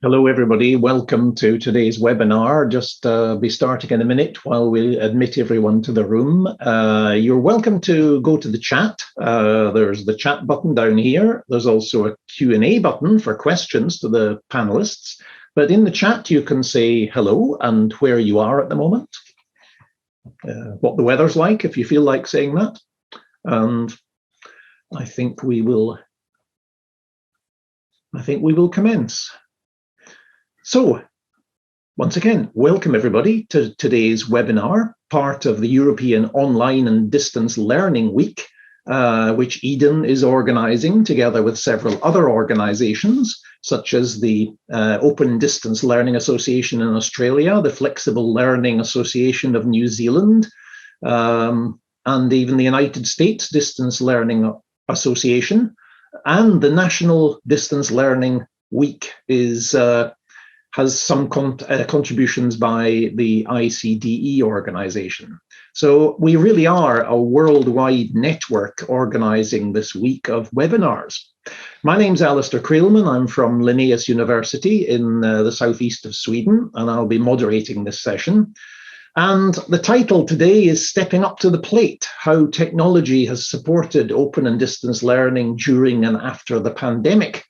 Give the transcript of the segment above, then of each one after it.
Hello, everybody. Welcome to today's webinar. Just be starting in a minute while we admit everyone to the room. You're welcome to go to the chat. There's the chat button down here. There's also a Q&A button for questions to the panelists. But in the chat, you can say hello and where you are at the moment, what the weather's like, if you feel like saying that. And I think we will commence. So, once again, welcome everybody to today's webinar, part of the European Online and Distance Learning Week, which Eden is organising together with several other organisations, such as the Open Distance Learning Association in Australia, the Flexible Learning Association of New Zealand, and even the United States Distance Learning Association, and the National Distance Learning Week has some contributions by the ICDE organization. So we really are a worldwide network organizing this week of webinars. My name's Alistair Creelman. I'm from Linnaeus University in the southeast of Sweden, and I'll be moderating this session. And the title today is Stepping Up to the Plate, How Technology Has Supported Open and Distance Learning During and After the Pandemic.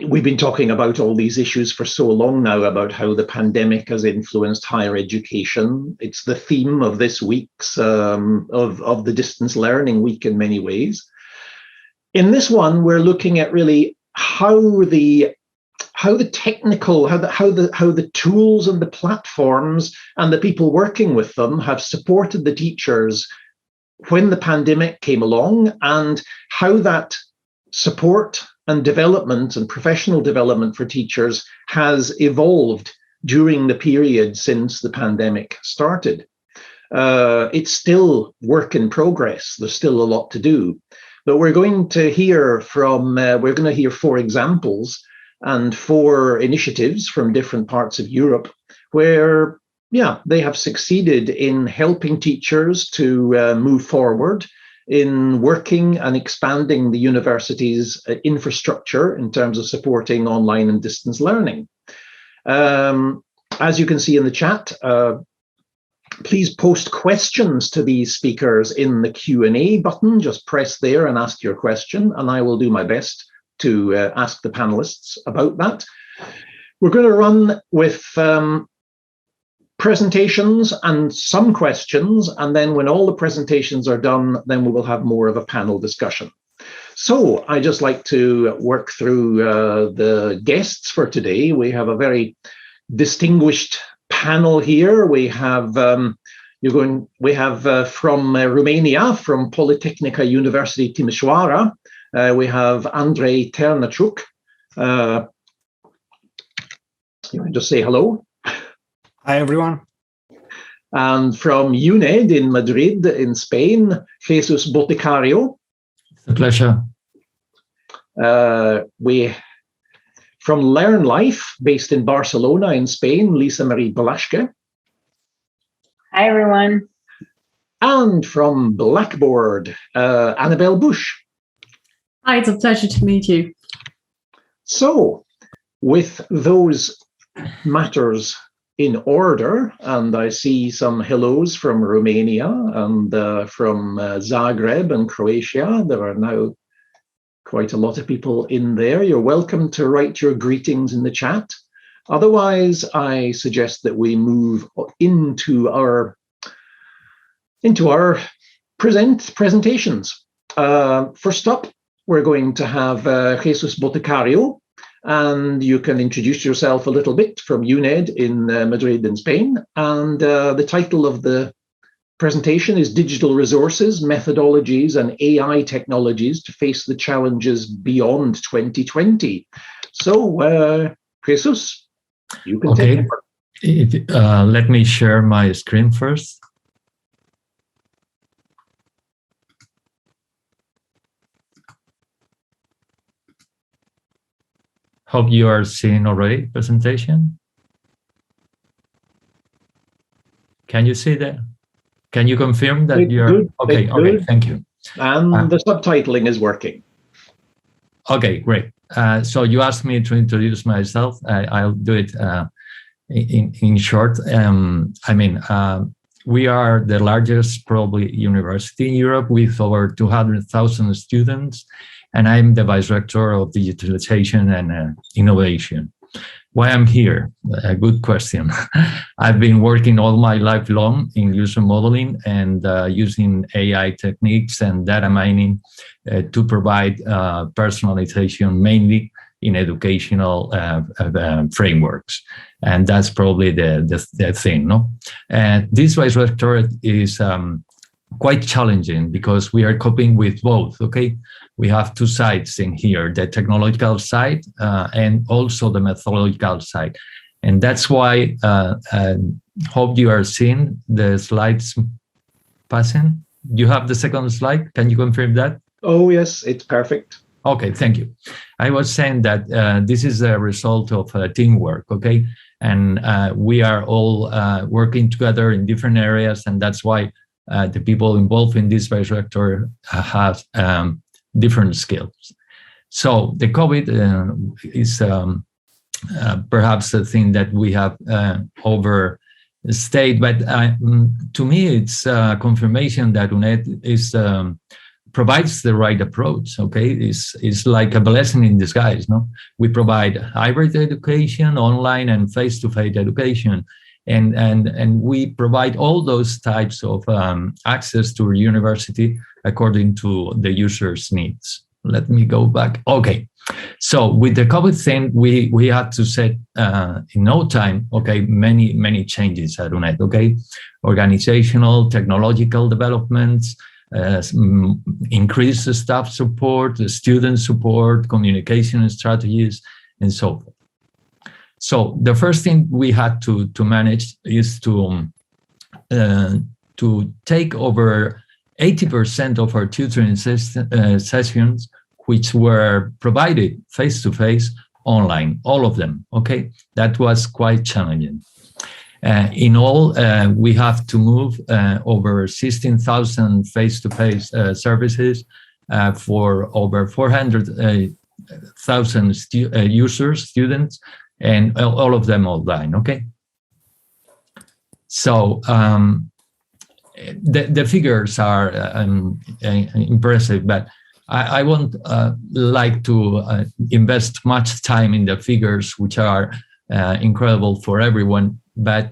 We've been talking about all these issues for so long now about how the pandemic has influenced higher education. It's the theme of this week's, of the Distance Learning Week in many ways. In this one, we're looking at really how the tools and the platforms and the people working with them have supported the teachers when the pandemic came along, and how that support and development and professional development for teachers has evolved during the period since the pandemic started. It's still work in progress. There's still a lot to do, but we're going to hear four examples and 4 initiatives from different parts of Europe where, they have succeeded in helping teachers to move forward in working and expanding the university's infrastructure in terms of supporting online and distance learning. As you can see in the chat, please post questions to these speakers in the Q&A button. Just press there and ask your question, and I will do my best to ask the panelists about that. We're going to run with presentations and some questions, and then when all the presentations are done, then we will have more of a panel discussion. So I just like to work through the guests for today. We have a very distinguished panel here. We have from Romania, from Polytechnica University Timișoara, we have Andrei Ternachuk. You can just say hello. Hi, everyone. And from UNED in Madrid, in Spain, Jesus Boticario. It's a pleasure. From Learn Life, based in Barcelona, in Spain, Lisa Marie Balaschke. Hi, everyone. And from Blackboard, Annabelle Bush. Hi, it's a pleasure to meet you. So, with those matters in order, and I see some hellos from Romania and from Zagreb and Croatia. There are now quite a lot of people in there. You're welcome to write your greetings in the chat. Otherwise, I suggest that we move into our presentations. First up, we're going to have Jesus Boticario, and you can introduce yourself a little bit, from UNED in Madrid in Spain. And the title of the presentation is Digital Resources, Methodologies and AI Technologies to Face the Challenges Beyond 2020. So, Jesus, you can take it. Let me share my screen first. Hope you are seeing already presentation. Can you see that? Can you confirm that you're okay? Okay, thank you. And the subtitling is working. Okay, great. So you asked me to introduce myself. I'll do it in short. We are the largest probably university in Europe with over 200,000 students, and I'm the vice rector of digitalization and innovation. Why I'm here? A good question. I've been working all my life long in user modeling and using AI techniques and data mining to provide personalization mainly in educational frameworks. And that's probably the thing, no? And this vice rectorate is quite challenging because we are coping with both, okay? We have two sides in here, the technological side and also the methodological side. And that's why hope you are seeing the slides passing. You have the second slide. Can you confirm that? Oh, yes, it's perfect. Okay, thank you. I was saying that this is a result of teamwork, okay? And we are all working together in different areas, and that's why the people involved in this vice rector have different skills. So the COVID is perhaps the thing that we have overstayed, but to me, it's a confirmation that UNED is provides the right approach. Okay, it's like a blessing in disguise. No, we provide hybrid education, online and face-to-face education, and we provide all those types of access to a university according to the user's needs. Let me go back. Okay, so with the COVID thing, we had to set in no time, okay, many changes at UNED, okay, organizational, technological developments, increase the staff support, the student support, communication strategies, and so forth. So the first thing we had to manage is to take over 80% of our tutoring sessions, which were provided face-to-face online, all of them, okay? That was quite challenging. In all, we have to move over 16,000 face-to-face services for over 400,000 users, students, and all of them online, okay? So the figures are impressive, but I won't like to invest much time in the figures, which are incredible for everyone. But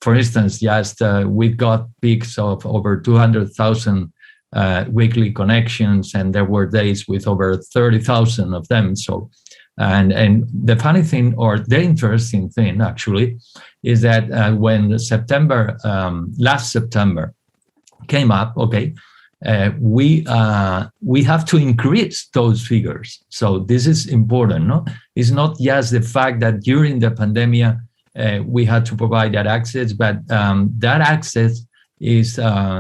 for instance, just we got peaks of over 200,000 weekly connections, and there were days with over 30,000 of them. So, and the funny thing, or the interesting thing actually, is that when September, last September came up, okay, we have to increase those figures. So this is important, no? It's not just the fact that during the pandemic we had to provide that access, but that access is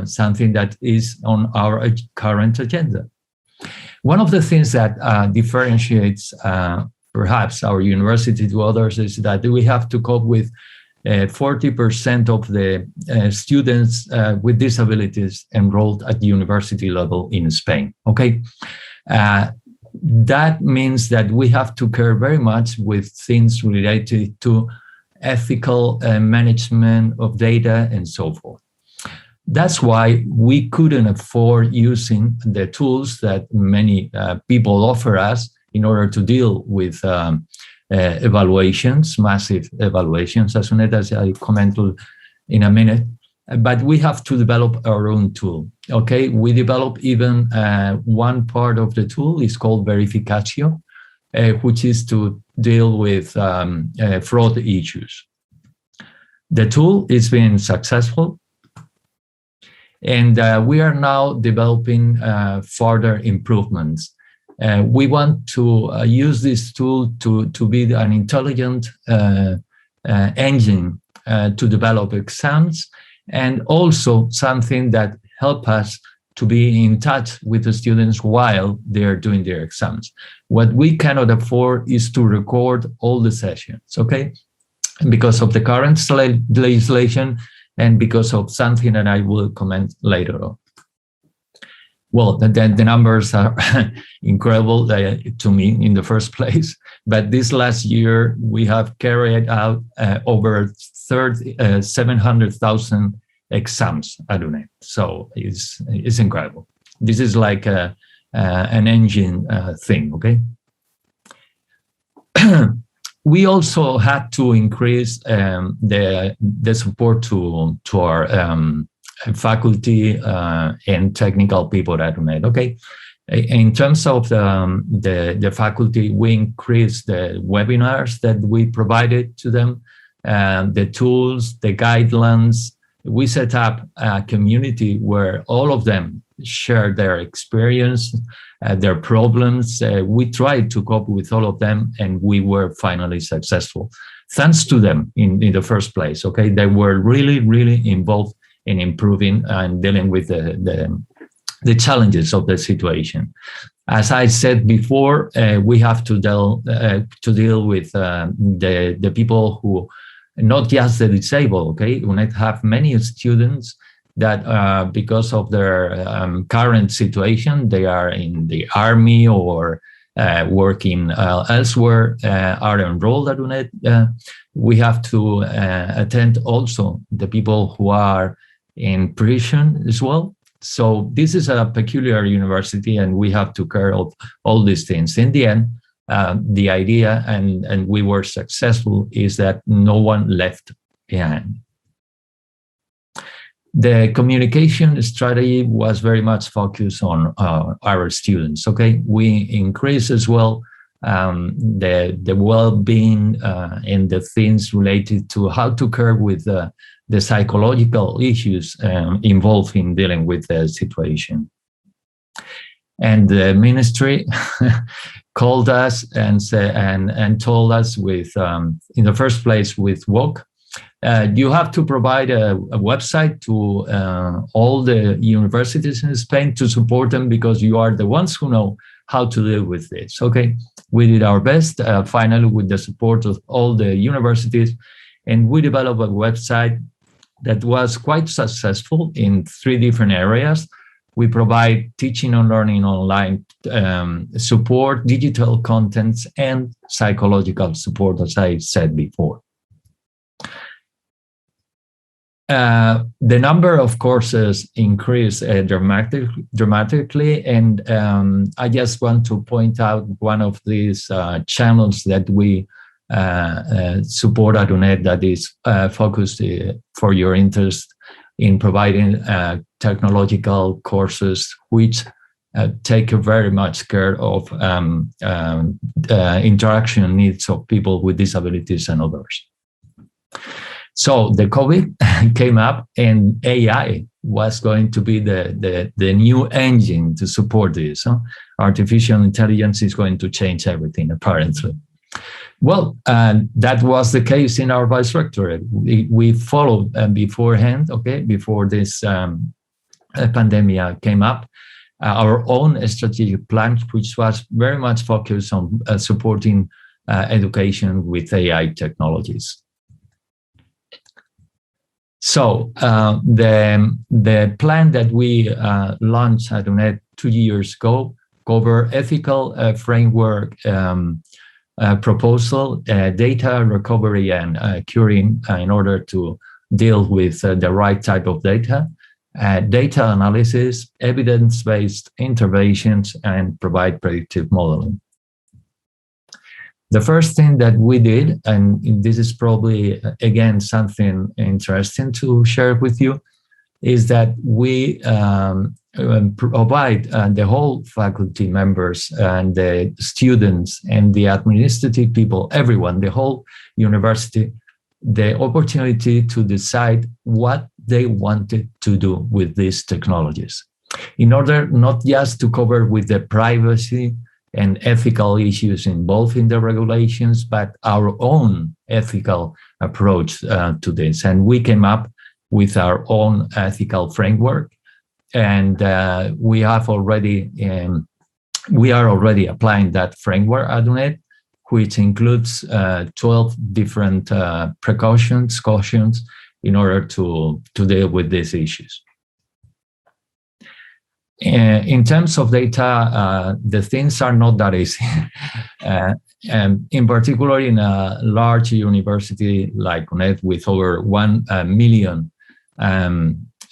something that is on our current agenda. One of the things that differentiates perhaps our university to others is that we have to cope with 40% of the students with disabilities enrolled at the university level in Spain, okay? That means that we have to care very much with things related to ethical management of data and so forth. That's why we couldn't afford using the tools that many people offer us in order to deal with evaluations, massive evaluations, as soon as I comment in a minute. But we have to develop our own tool, okay? We develop even one part of the tool is called verificatio, which is to deal with fraud issues. The tool is being successful, and we are now developing further improvements. We want to use this tool to be an intelligent engine to develop exams, and also something that help us to be in touch with the students while they're doing their exams. What we cannot afford is to record all the sessions, okay? Because of the current legislation and because of something that I will comment later on. Well, the numbers are incredible to me in the first place. But this last year, we have carried out over 700,000 exams at UNED. So it's incredible. This is like an engine thing, okay? We also had to increase the support to our faculty and technical people at UNED. Okay, in terms of the faculty, we increased the webinars that we provided to them, the tools, the guidelines. We set up a community where all of them share their experience, their problems. We tried to cope with all of them, and we were finally successful. Thanks to them in the first place. Okay, they were really, really involved in improving and dealing with the challenges of the situation. As I said before, we have to deal with the people who, not just the disabled. Okay, we have many students that because of their current situation, they are in the army or working elsewhere, are enrolled at UNED. We have to attend also the people who are in prison as well. So this is a peculiar university, and we have to care of all these things. In the end, the idea, and we were successful, is that no one left behind. The communication strategy was very much focused on our students. Okay, we increased as well the well-being and the things related to how to care with the psychological issues involved in dealing with the situation. And the ministry called us and told us with, in the first place, with WOC, you have to provide a website to all the universities in Spain to support them, because you are the ones who know how to deal with this. Okay, we did our best, finally, with the support of all the universities, and we developed a website that was quite successful in 3 different areas. We provide teaching and learning online support, digital contents, and psychological support, as I said before. The number of courses increased dramatically, and I just want to point out one of these channels that we support at UNED that is focused for your interest in providing technological courses, which take very much care of interaction needs of people with disabilities and others. So the COVID came up, and AI was going to be the new engine to support this. Artificial intelligence is going to change everything, apparently. Well, that was the case in our vice rectorate. We followed beforehand, okay, before this pandemic came up, our own strategic plan, which was very much focused on supporting education with AI technologies. So the plan that we launched at UNED 2 years ago covered ethical framework proposal, data recovery and curing in order to deal with the right type of data, data analysis, evidence-based interventions, and provide predictive modeling. The first thing that we did, and this is probably, again, something interesting to share with you, is that we provide the whole faculty members and the students and the administrative people, everyone, the whole university, the opportunity to decide what they wanted to do with these technologies, in order not just to cover with the privacy and ethical issues involved in the regulations, but our own ethical approach to this. And we came up with our own ethical framework, and we are already applying that framework at UNED, which includes 12 different cautions in order to deal with these issues. In terms of data, the things are not that easy. And in particular, in a large university like UNED with over 1 million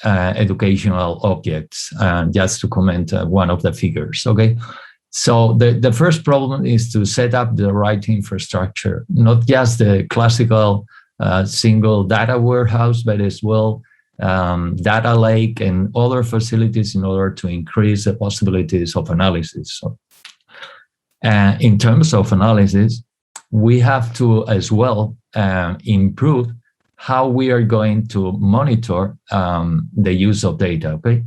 educational objects, just to comment one of the figures, okay? So the first problem is to set up the right infrastructure, not just the classical single data warehouse, but as well data lake and other facilities in order to increase the possibilities of analysis. So, in terms of analysis, we have to as well improve how we are going to monitor the use of data, okay?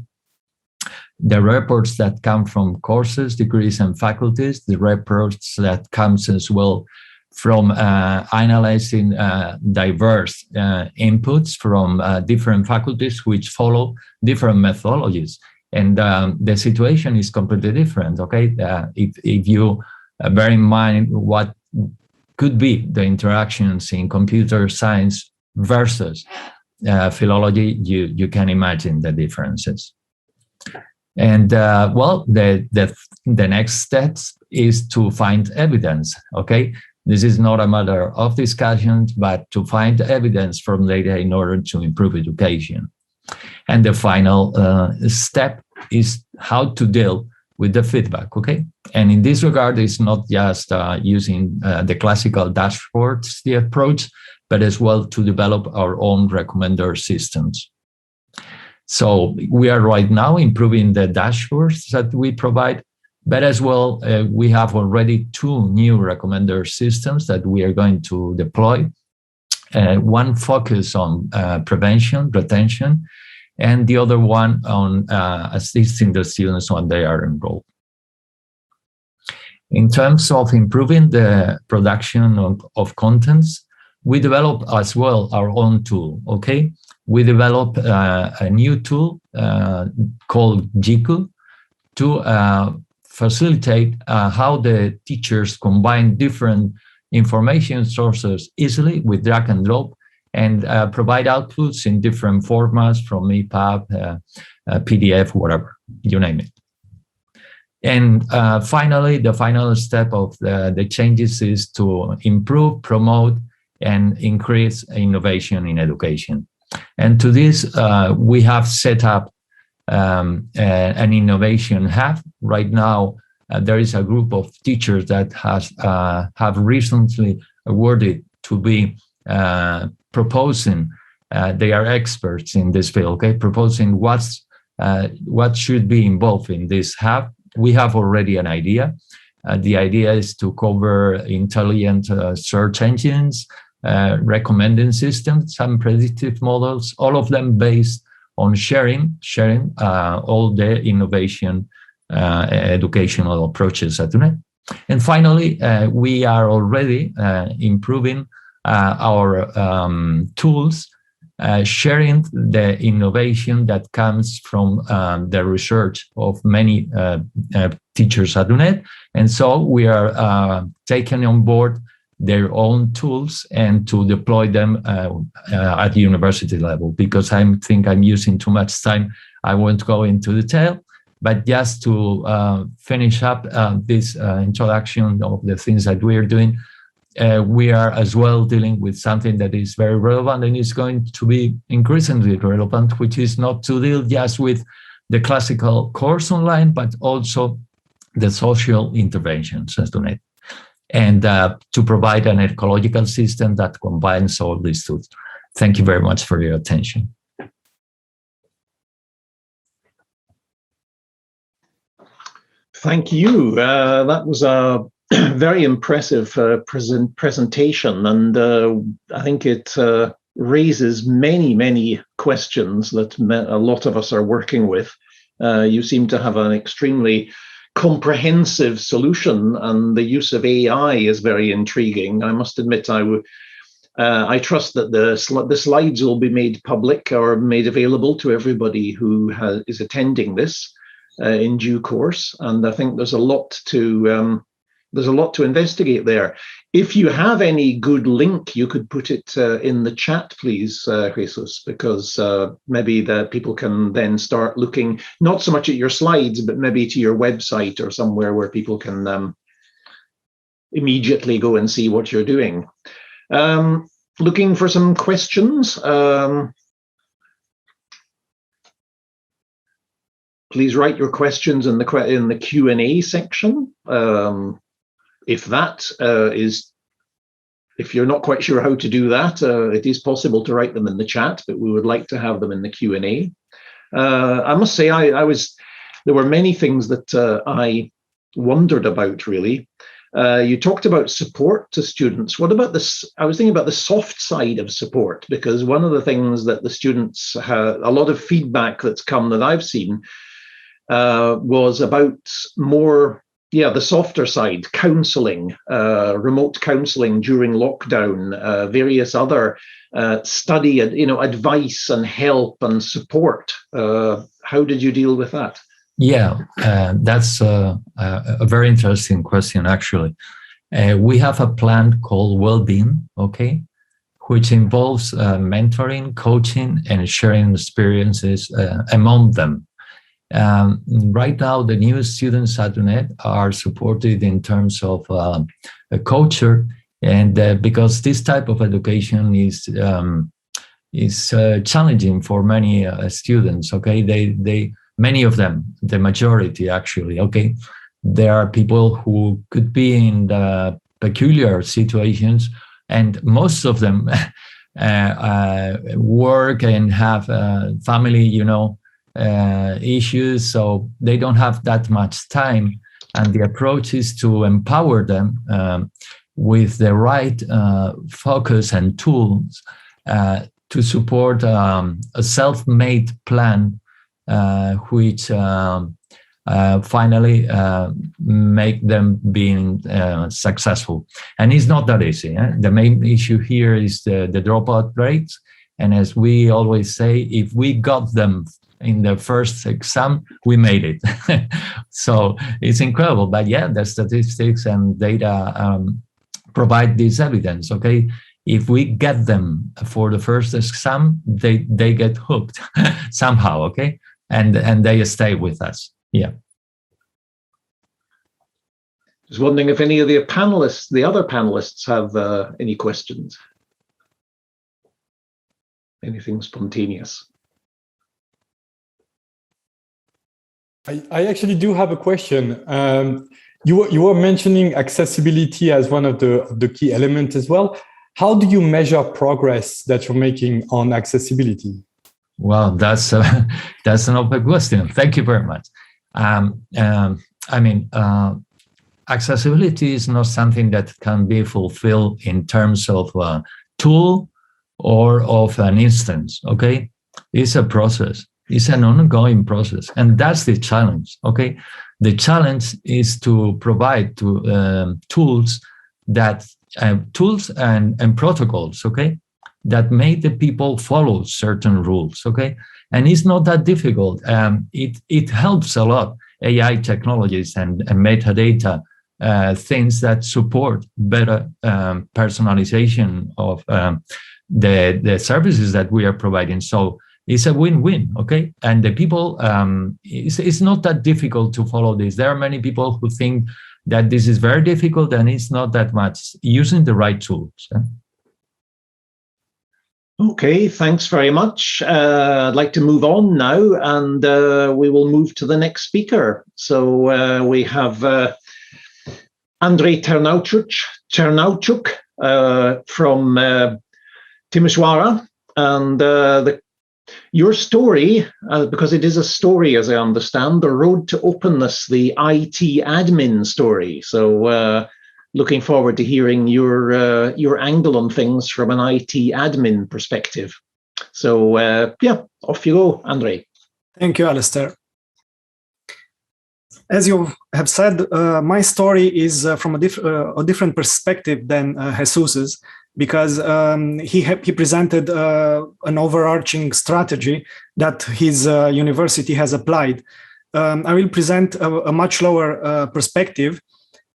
The reports that come from courses, degrees, and faculties, the reports that comes as well from analyzing diverse inputs from different faculties which follow different methodologies. And the situation is completely different, okay? If you bear in mind what could be the interactions in computer science versus philology, you can imagine the differences. And well, the next step is to find evidence, okay? This is not a matter of discussion, but to find evidence from data in order to improve education. And the final step is how to deal with the feedback, okay? And in this regard, it's not just using the classical dashboards, the approach, but as well to develop our own recommender systems. So we are right now improving the dashboards that we provide, but as well, we have already 2 new recommender systems that we are going to deploy. One focus on prevention, retention, and the other one on assisting the students when they are enrolled. In terms of improving the production of contents, we develop as well our own tool, okay? We developed a new tool called GICU to facilitate how the teachers combine different information sources easily with drag and drop and provide outputs in different formats from EPUB, PDF, whatever, you name it. And finally, the final step of the changes is to improve, promote, and increase innovation in education. And to this, we have set up an innovation hub. Right now, there is a group of teachers that have recently awarded to be proposing. They are experts in this field, okay? Proposing what should be involved in this hub. We have already an idea. The idea is to cover intelligent search engines, recommending systems, some predictive models, all of them based on sharing all the innovation educational approaches at UNED. And finally, we are already improving our tools, sharing the innovation that comes from the research of many teachers at UNED. And so we are taking on board their own tools and to deploy them at the university level. Because I think I'm using too much time, I won't go into detail, but just to finish up this introduction of the things that we are doing, we are as well dealing with something that is very relevant and is going to be increasingly relevant, which is not to deal just with the classical course online, but also the social interventions as UNED. And to provide an ecological system that combines all these tools. Thank you very much for your attention. Thank you. That was a very impressive presentation, and I think it raises many questions that a lot of us are working with. You seem to have an extremely comprehensive solution, and the use of AI is very intriguing. I must admit, I trust that the slides will be made public or made available to everybody who is attending this in due course. And I think there's a lot to there's a lot to investigate there. If you have any good link, you could put it in the chat, please, Jesus, because maybe the people can then start looking, not so much at your slides, but maybe to your website or somewhere where people can immediately go and see what you're doing. Looking for some questions. Please write your questions in the Q&A section. If you're not quite sure how to do that, it is possible to write them in the chat, but we would like to have them in the Q&A. I must say, there were many things that I wondered about, really. You talked about support to students. What about this? I was thinking about the soft side of support, because one of the things that the students have, a lot of feedback that's come that I've seen, was about more, the softer side, counselling, remote counselling during lockdown, various other study, advice and help and support. How did you deal with that? Yeah, that's a very interesting question, actually. We have a plan called Wellbeing, okay, which involves mentoring, coaching, and sharing experiences among them. Right now, the new students at UNED are supported in terms of a culture, and because this type of education is challenging for many students. Okay, many of them, the majority actually. Okay, there are people who could be in the peculiar situations, and most of them work and have family, issues, so they don't have that much time. And the approach is to empower them with the right focus and tools to support a self-made plan, which finally make them being successful. And it's not that easy. The main issue here is the dropout rates. And as we always say, if we got them in the first exam, we made it. So it's incredible. But yeah, the statistics and data provide this evidence. Okay, if we get them for the first exam, they get hooked somehow. Okay, and they stay with us. Yeah. Just wondering if any of the other panelists have any questions. Anything spontaneous? I actually do have a question. You were mentioning accessibility as one of the key elements as well. How do you measure progress that you're making on accessibility? Well, that's an open question. Thank you very much. Accessibility is not something that can be fulfilled in terms of a tool or of an instance. Okay, it's a process. It's an ongoing process, and that's the challenge. Okay, the challenge is to provide tools and protocols. Okay, that make the people follow certain rules. Okay, and it's not that difficult. It helps a lot. AI technologies and metadata, things that support better personalization of the services that we are providing. So it's a win-win, okay? And the people, it's not that difficult to follow this. There are many people who think that this is very difficult, and it's not that much, using the right tools. Okay, thanks very much. I'd like to move on now, and we will move to the next speaker. So we have Andrei Ternauchuk from Timisoara, and your story, because it is a story, as I understand, the road to openness, the IT admin story. So looking forward to hearing your angle on things from an IT admin perspective. So yeah, off you go, Andrei. Thank you, Alistair. As you have said, my story is from a different perspective than Jesus's, because he presented an overarching strategy that his university has applied. I will present a much lower perspective,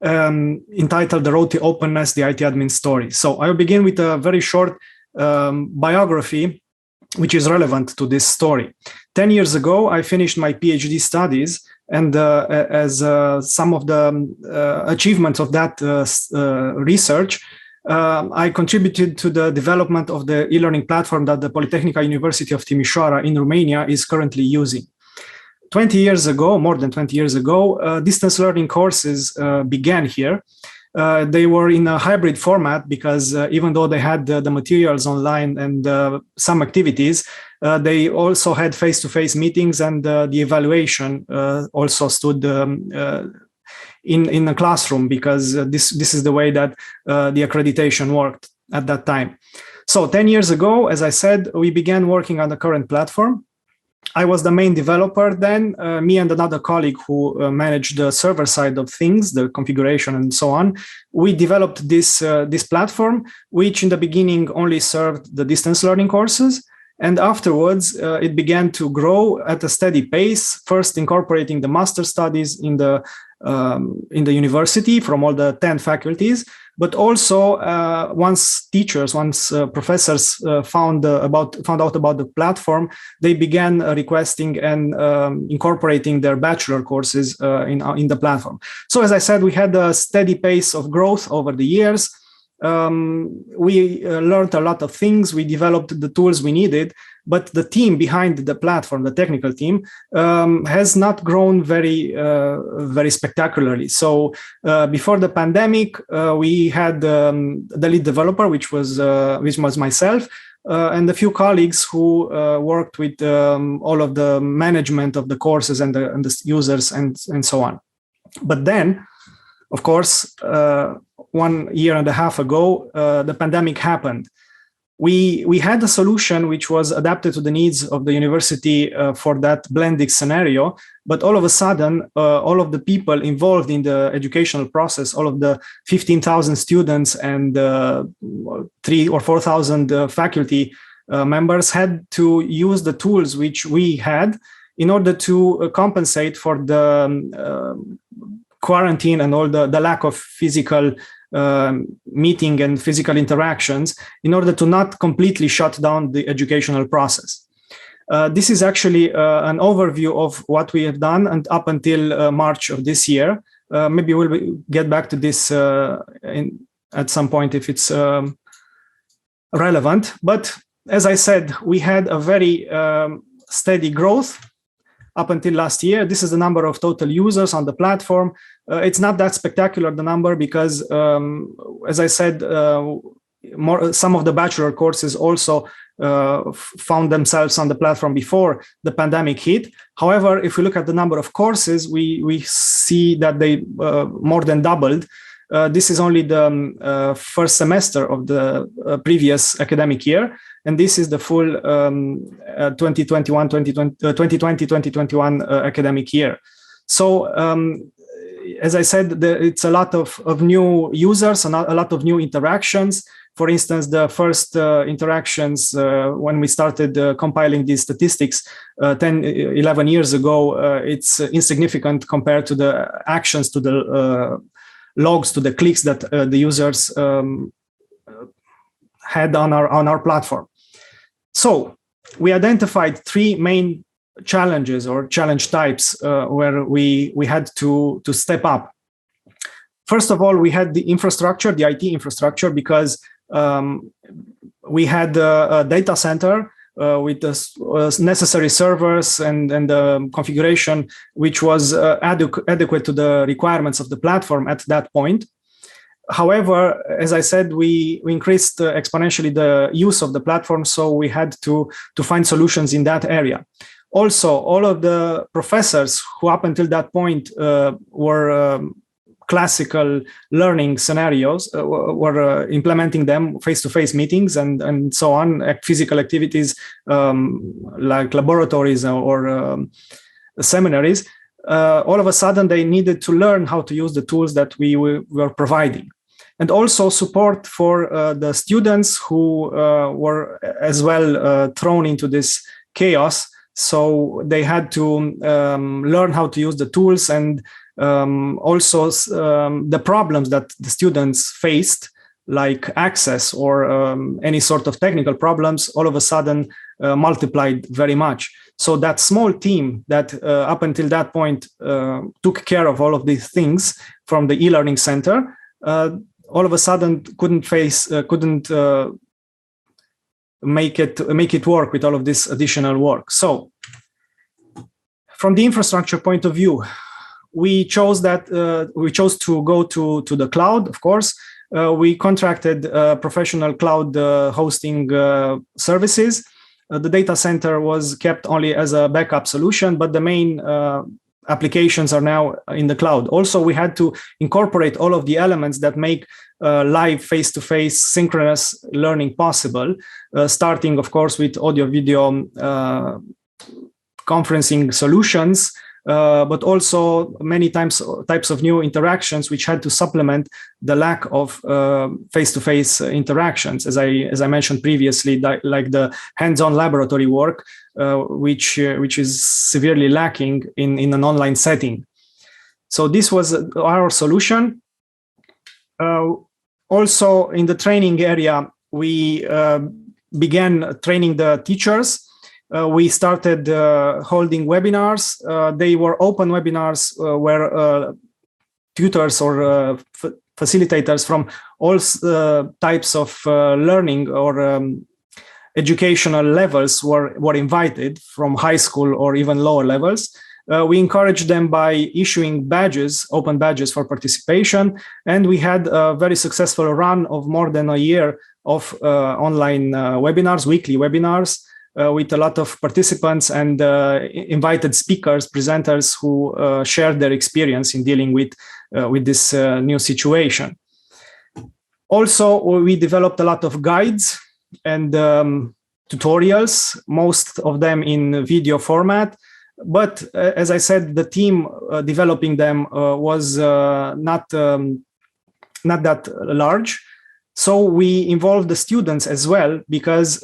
entitled The Road to Openness, the IT Admin Story. So I will begin with a very short biography, which is relevant to this story. 10 years ago, I finished my PhD studies, and as some of the achievements of that research, I contributed to the development of the e-learning platform that the Polytechnic University of Timișoara in Romania is currently using. 20 years ago, more than 20 years ago, distance learning courses began here. They were in a hybrid format because even though they had the materials online and some activities, they also had face-to-face meetings, and the evaluation also stood in a classroom, because this is the way that the accreditation worked at that time. So 10 years ago, as I said, we began working on the current platform. I was the main developer then. Me and another colleague who managed the server side of things, the configuration and so on. We developed this platform, which in the beginning only served the distance learning courses. And afterwards, it began to grow at a steady pace, first incorporating the master studies in the university from all the 10 faculties, but also once professors found out about the platform, they began requesting and incorporating their bachelor courses in the platform. So as I said, we had a steady pace of growth over the years. We learned a lot of things. We developed the tools we needed, but the team behind the platform, the technical team, has not grown very spectacularly. So before the pandemic, we had the lead developer, which was myself, and a few colleagues who worked with all of the management of the courses and the users and so on. But then, of course, 1.5 years ago, the pandemic happened. We had a solution which was adapted to the needs of the university for that blended scenario, but all of a sudden, all of the people involved in the educational process, all of the 15,000 students and 3,000 or 4,000 faculty members had to use the tools which we had in order to compensate for the quarantine and all the lack of physical meeting and physical interactions, in order to not completely shut down the educational process. This is actually an overview of what we have done and up until March of this year. Maybe we'll get back to this at some point if it's relevant. But as I said, we had a very steady growth up until last year. This is the number of total users on the platform. It's not that spectacular, the number, because as I said, some of the bachelor courses also found themselves on the platform before the pandemic hit. However, if we look at the number of courses, we see that they more than doubled. This is only the first semester of the previous academic year, and this is the full 2020-2021 academic year. So, as I said, it's a lot of new users and a lot of new interactions. For instance, the first interactions when we started compiling these statistics 10, 11 years ago, it's insignificant compared to the actions, to the logs, to the clicks that the users had on our platform. So we identified 3 main challenges or challenge types where we had to step up. First of all, we had the infrastructure, the IT infrastructure, because we had a data center with the necessary servers and the configuration which was adequate to the requirements of the platform at that point. However, as I said, we increased exponentially the use of the platform, so we had to find solutions in that area. Also, all of the professors who up until that point were classical learning scenarios, were implementing them, face-to-face meetings and so on, physical activities like laboratories or seminaries. All of a sudden, they needed to learn how to use the tools that we were providing. And also support for the students who were as well thrown into this chaos. So they had to learn how to use the tools and Also, the problems that the students faced, like access or any sort of technical problems, all of a sudden multiplied very much. So that small team that up until that point took care of all of these things from the e-learning center, all of a sudden couldn't make it work with all of this additional work. So from the infrastructure point of view, we chose to go to the cloud, of course. We contracted professional cloud hosting services. The data center was kept only as a backup solution, but the main applications are now in the cloud. Also, we had to incorporate all of the elements that make live face-to-face synchronous learning possible, starting, of course, with audio-video conferencing solutions, but also many types of new interactions which had to supplement the lack of face-to-face interactions, as I mentioned previously, like the hands-on laboratory work, which is severely lacking in an online setting. So this was our solution. Also, in the training area, we began training the teachers. We started holding webinars. They were open webinars where tutors or facilitators from all types of learning or educational levels were invited, from high school or even lower levels. We encouraged them by issuing badges, open badges for participation, and we had a very successful run of more than a year of online webinars, weekly webinars, with a lot of participants and invited speakers, presenters who shared their experience in dealing with this new situation. Also, we developed a lot of guides and tutorials, most of them in video format. But as I said, the team developing them was not that large. So we involved the students as well, because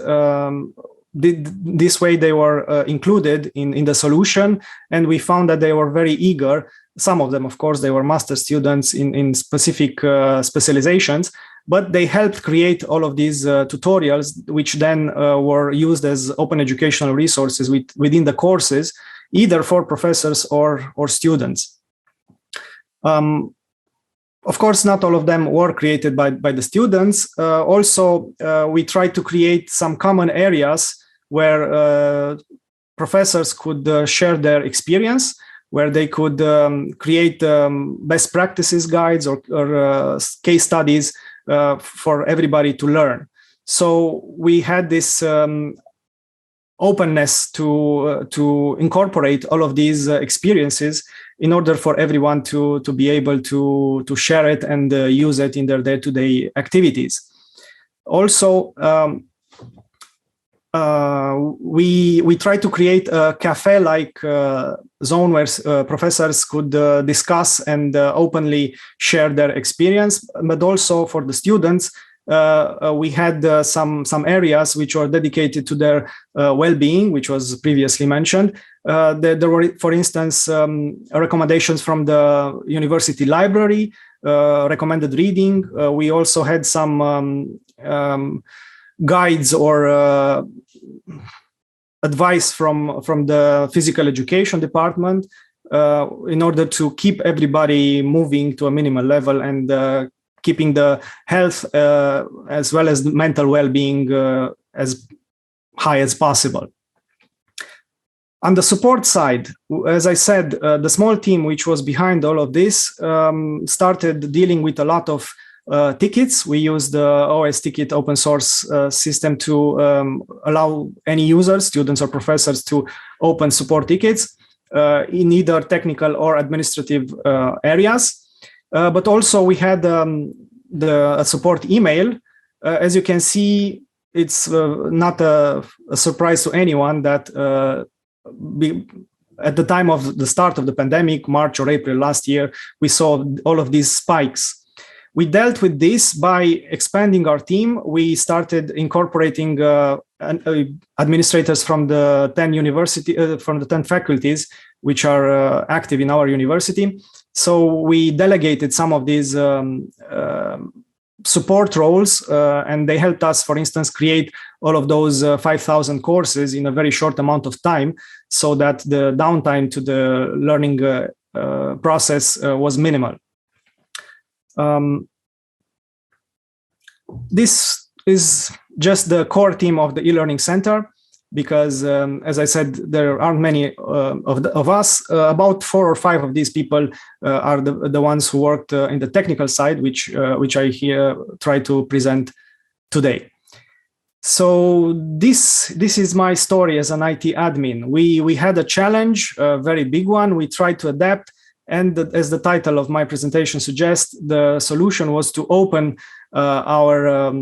this way they were included in the solution, and we found that they were very eager. Some of them, of course, they were master students in specific specializations, but they helped create all of these tutorials, which then were used as open educational resources within the courses, either for professors or students. Of course, not all of them were created by the students. Also, we tried to create some common areas where professors could share their experience, where they could create best practices guides or case studies for everybody to learn. So we had this openness to incorporate all of these experiences in order for everyone to be able to share it and use it in their day-to-day activities. Also, we try to create a cafe-like zone where professors could discuss and openly share their experience, but also for the students, we had some areas which were dedicated to their well-being, which was previously mentioned. There were, for instance, recommendations from the university library, recommended reading. We also had some guides or advice from the physical education department in order to keep everybody moving to a minimal level and keeping the health as well as mental well-being as high as possible. On the support side, as I said, the small team which was behind all of this started dealing with a lot of tickets. We use the OS ticket open source system to allow any users, students or professors, to open support tickets in either technical or administrative areas. But also we had the support email. As you can see, it's not a surprise to anyone that at the time of the start of the pandemic, March or April last year, we saw all of these spikes. We dealt with this by expanding our team. We started incorporating administrators from the 10 faculties which are active in our university. So we delegated some of these support roles, and they helped us, for instance, create all of those 5,000 courses in a very short amount of time, so that the downtime to the learning process was minimal. This is just the core team of the e-learning center, because as I said, there aren't many of us. About 4 or 5 of these people are the ones who worked in the technical side, which I here try to present today. So this is my story as an IT admin. We had a challenge, a very big one. We tried to adapt, and as the title of my presentation suggests, the solution was to open our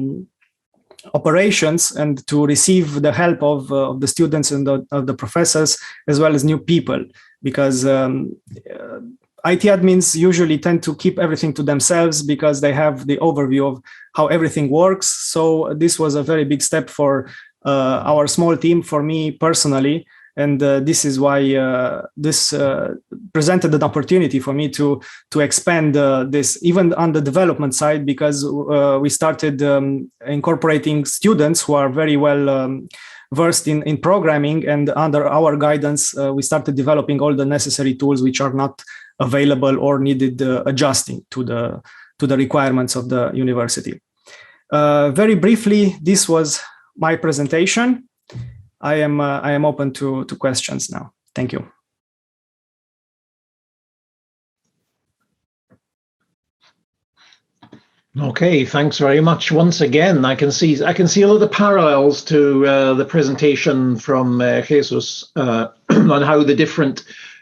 operations and to receive the help of the students and of the professors, as well as new people, because IT admins usually tend to keep everything to themselves because they have the overview of how everything works. So this was a very big step for our small team, for me personally. And this is why this presented an opportunity for me to expand this even on the development side, because we started incorporating students who are very well versed in programming, and under our guidance, we started developing all the necessary tools which are not available or needed adjusting to the requirements of the university. Very briefly, this was my presentation. I am open to questions now. Thank you. Okay, thanks very much. Once again, I can see a lot of parallels to the presentation from Jesus on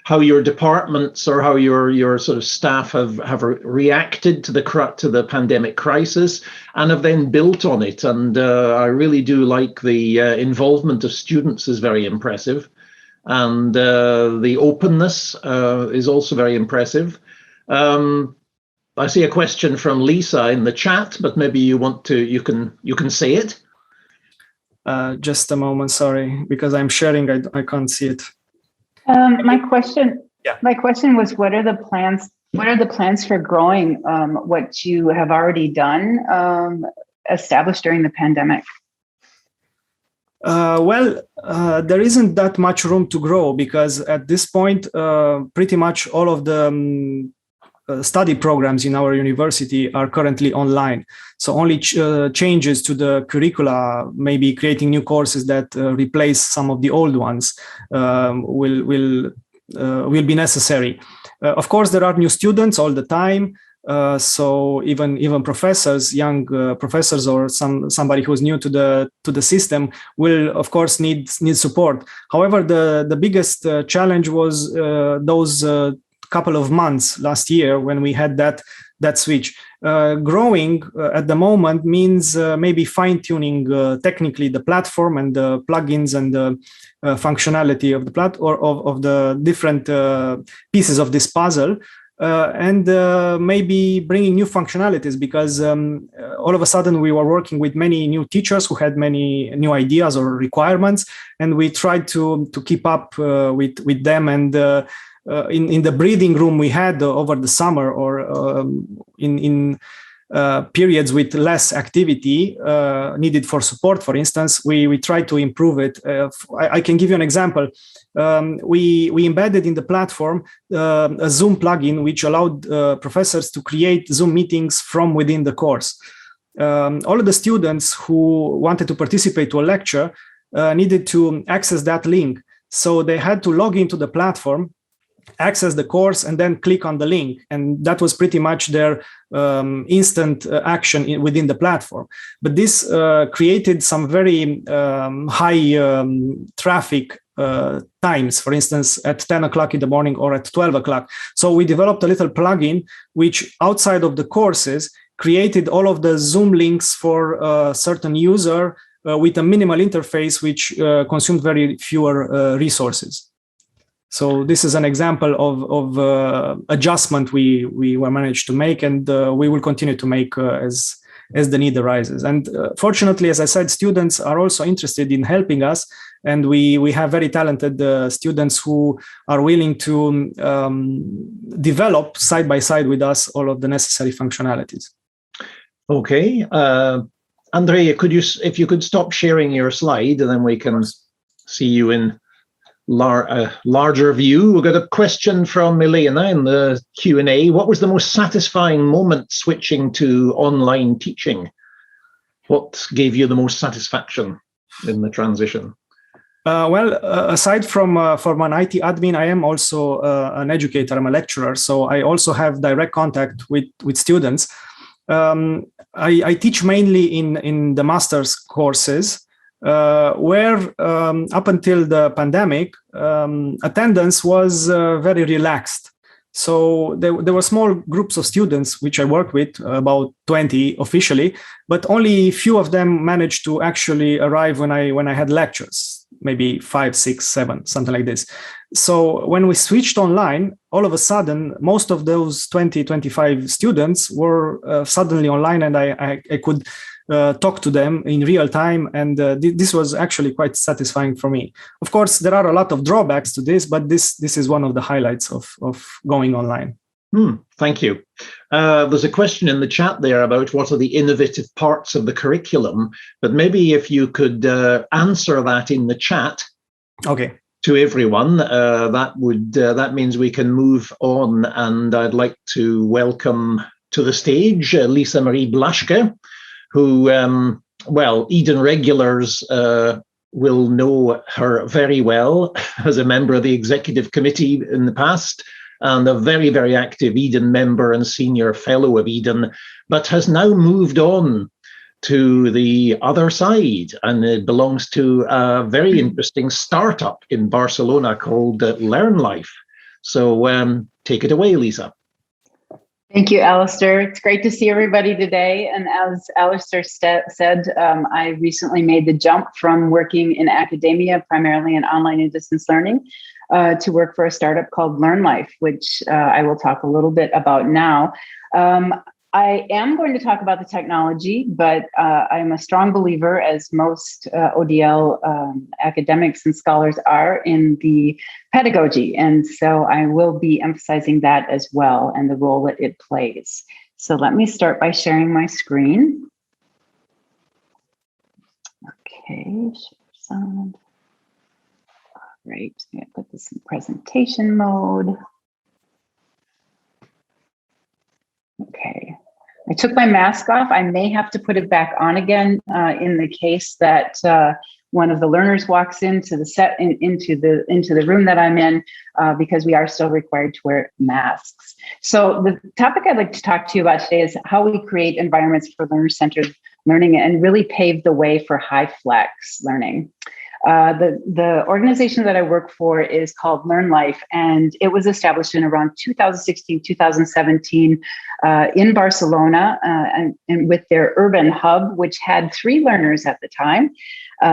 how your departments or how your sort of staff have reacted to the pandemic crisis and have then built on it. And I really do like the involvement of students is very impressive, and the openness is also very impressive. I see a question from Lisa in the chat, but maybe you can say it. Just a moment, sorry, because I'm sharing, I can't see it. My question was, what are the plans? What are the plans for growing what you have already done, established during the pandemic? There isn't that much room to grow, because at this point, pretty much all of the study programs in our university are currently online. So only changes to the curricula, maybe creating new courses that replace some of the old ones, will be necessary. Of course, there are new students all the time. So even professors, young professors, or somebody who's new to the system will of course need support. However, the biggest challenge was those couple of months last year when we had that switch. Growing at the moment means maybe fine-tuning technically the platform and the plugins and the functionality of the of the different pieces of this puzzle, and maybe bringing new functionalities, because all of a sudden we were working with many new teachers who had many new ideas or requirements, and we tried to keep up with them. And in the breathing room we had over the summer, or in periods with less activity needed for support, for instance, we tried to improve it. I can give you an example. We embedded in the platform a Zoom plugin which allowed professors to create Zoom meetings from within the course. All of the students who wanted to participate to a lecture needed to access that link. So they had to log into the platform, access the course, and then click on the link. And that was pretty much their instant action within the platform. But this created some very high traffic times, for instance, at 10 o'clock in the morning or at 12 o'clock. So we developed a little plugin which, outside of the courses, created all of the Zoom links for a certain user with a minimal interface which consumed very fewer resources. So this is an example of adjustment we were managed to make, and we will continue to make as the need arises. And fortunately, as I said, students are also interested in helping us, and we have very talented students who are willing to develop side by side with us all of the necessary functionalities. Okay, Andrea, if you could stop sharing your slide, and then we can see you in larger view. We've got a question from Elena in the Q&A. What was the most satisfying moment switching to online teaching? What gave you the most satisfaction in the transition? Aside from an IT admin, I am also an educator. I'm a lecturer, so I also have direct contact with students. I teach mainly in the master's courses, where up until the pandemic, attendance was very relaxed. So there were small groups of students which I worked with, about 20 officially, but only few of them managed to actually arrive when I had lectures, maybe 5, 6, 7, something like this. So when we switched online, all of a sudden, most of those 20, 25 students were suddenly online, and I could talk to them in real time. And this was actually quite satisfying for me. Of course, there are a lot of drawbacks to this, but this is one of the highlights of going online. Thank you. There's a question in the chat there about what are the innovative parts of the curriculum, but maybe if you could answer that in the chat. Okay. To everyone, that means we can move on, and I'd like to welcome to the stage Lisa Marie Blaschke, who, Eden regulars will know her very well as a member of the executive committee in the past, and a very, very active Eden member and senior fellow of Eden, but has now moved on to the other side, and it belongs to a very interesting startup in Barcelona called LearnLife. So take it away, Lisa. Thank you, Alistair. It's great to see everybody today. And as Alistair said, I recently made the jump from working in academia, primarily in online and distance learning, to work for a startup called LearnLife, which I will talk a little bit about now. I am going to talk about the technology, but I'm a strong believer, as most ODL academics and scholars are, in the pedagogy. And so I will be emphasizing that as well and the role that it plays. So let me start by sharing my screen. Okay, share sound. Great, I'm gonna put this in presentation mode. Okay, I took my mask off. I may have to put it back on again in the case that one of the learners walks into the into the room that I'm in, because we are still required to wear masks. So the topic I'd like to talk to you about today is how we create environments for learner-centered learning and really pave the way for high flex learning. The organization that I work for is called LearnLife, and it was established in around 2016, 2017 in Barcelona, and with their urban hub, which had 3 learners at the time.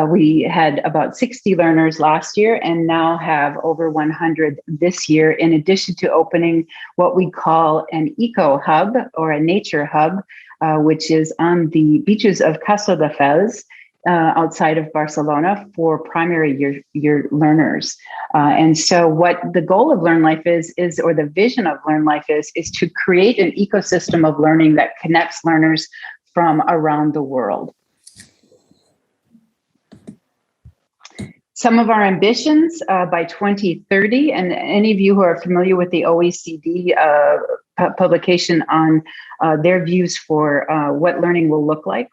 We had about 60 learners last year and now have over 100 this year, in addition to opening what we call an eco hub or a nature hub, which is on the beaches of Castelldefels, outside of Barcelona, for primary year learners. And so what the goal of LearnLife is, or the vision of LearnLife is to create an ecosystem of learning that connects learners from around the world. Some of our ambitions by 2030, and any of you who are familiar with the OECD publication on their views for what learning will look like,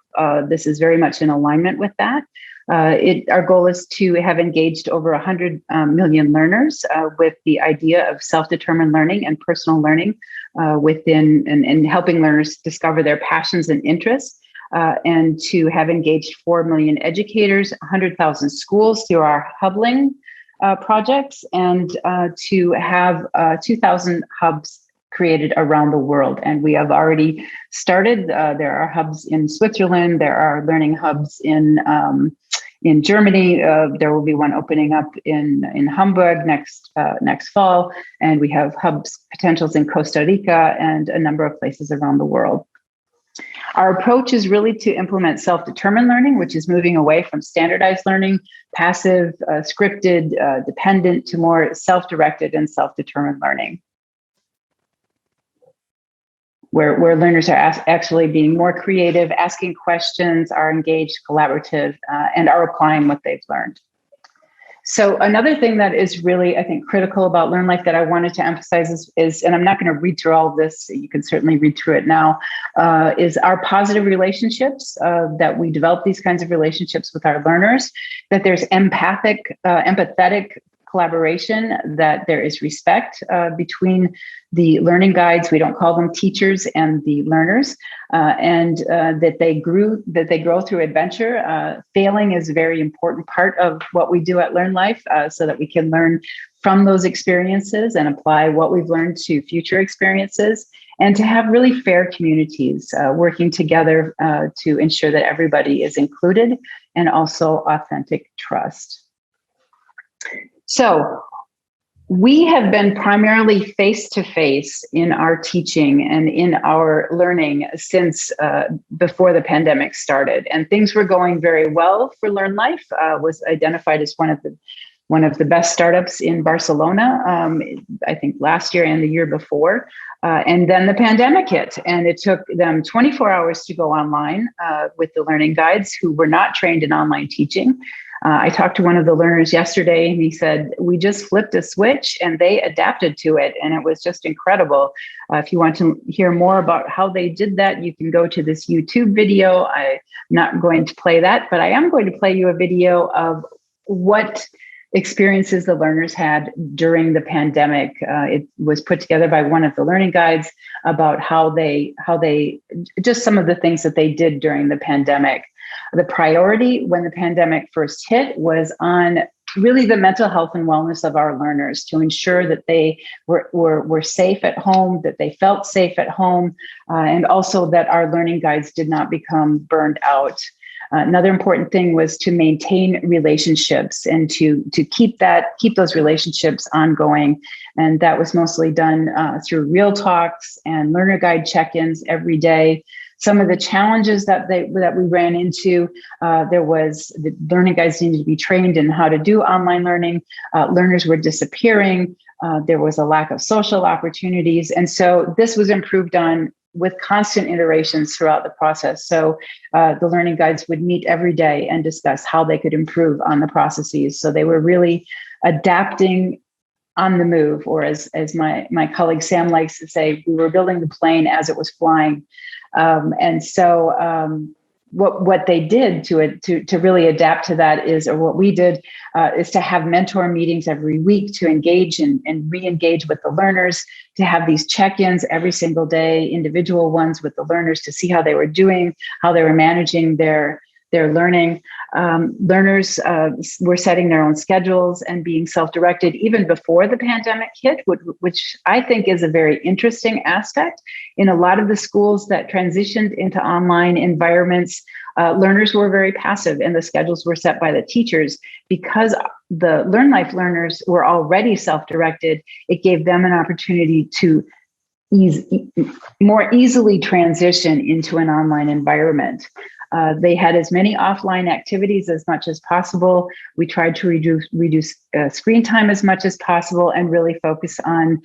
this is very much in alignment with that. Our goal is to have engaged over 100 million learners with the idea of self-determined learning and personal learning within and helping learners discover their passions and interests. And to have engaged 4 million educators, 100,000 schools through our Hubling projects, and to have 2,000 hubs created around the world. And we have already started. There are hubs in Switzerland. There are learning hubs in Germany. There will be one opening up in Hamburg next fall. And we have hubs potentials in Costa Rica and a number of places around the world. Our approach is really to implement self-determined learning, which is moving away from standardized learning, passive, scripted, dependent, to more self-directed and self-determined learning, where learners are actually being more creative, asking questions, are engaged, collaborative, and are applying what they've learned. So another thing that is really, I think, critical about Learn Life that I wanted to emphasize is, and I'm not going to read through all of this, you can certainly read through it now, is our positive relationships, that we develop these kinds of relationships with our learners, that there's empathetic collaboration, that there is respect between the learning guides, we don't call them teachers, and the learners, and that they grow through adventure. Failing is a very important part of what we do at Learn Life, so that we can learn from those experiences and apply what we've learned to future experiences, and to have really fair communities working together to ensure that everybody is included, and also authentic trust. So we have been primarily face-to-face in our teaching and in our learning since before the pandemic started, and things were going very well for Learn Life. Was identified as one of the best startups in Barcelona, I think last year and the year before. And then the pandemic hit, and it took them 24 hours to go online with the learning guides who were not trained in online teaching. I talked to one of the learners yesterday, and he said, we just flipped a switch and they adapted to it. And it was just incredible. If you want to hear more about how they did that, you can go to this YouTube video. I'm not going to play that, but I am going to play you a video of what experiences the learners had during the pandemic. It was put together by one of the learning guides about how they just some of the things that they did during the pandemic. The priority when the pandemic first hit was on really the mental health and wellness of our learners, to ensure that they were safe at home, that they felt safe at home, and also that our learning guides did not become burned out. Another important thing was to maintain relationships and to keep those relationships ongoing. And that was mostly done through real talks and learner guide check-ins every day. Some of the challenges that we ran into, there was the learning guides needed to be trained in how to do online learning. Learners were disappearing. There was a lack of social opportunities. And so this was improved on with constant iterations throughout the process. So the learning guides would meet every day and discuss how they could improve on the processes. So they were really adapting on the move, or as my colleague Sam likes to say, we were building the plane as it was flying. And so what they did to really adapt to that is, or what we did is to have mentor meetings every week to engage and re-engage with the learners, to have these check-ins every single day, individual ones with the learners, to see how they were doing, how they were managing their learning. Learners were setting their own schedules and being self-directed even before the pandemic hit, which I think is a very interesting aspect. In a lot of the schools that transitioned into online environments, learners were very passive and the schedules were set by the teachers. Because the Learn Life learners were already self-directed, it gave them an opportunity to more easily transition into an online environment. They had as many offline activities as much as possible. We tried to reduce screen time as much as possible and really focus on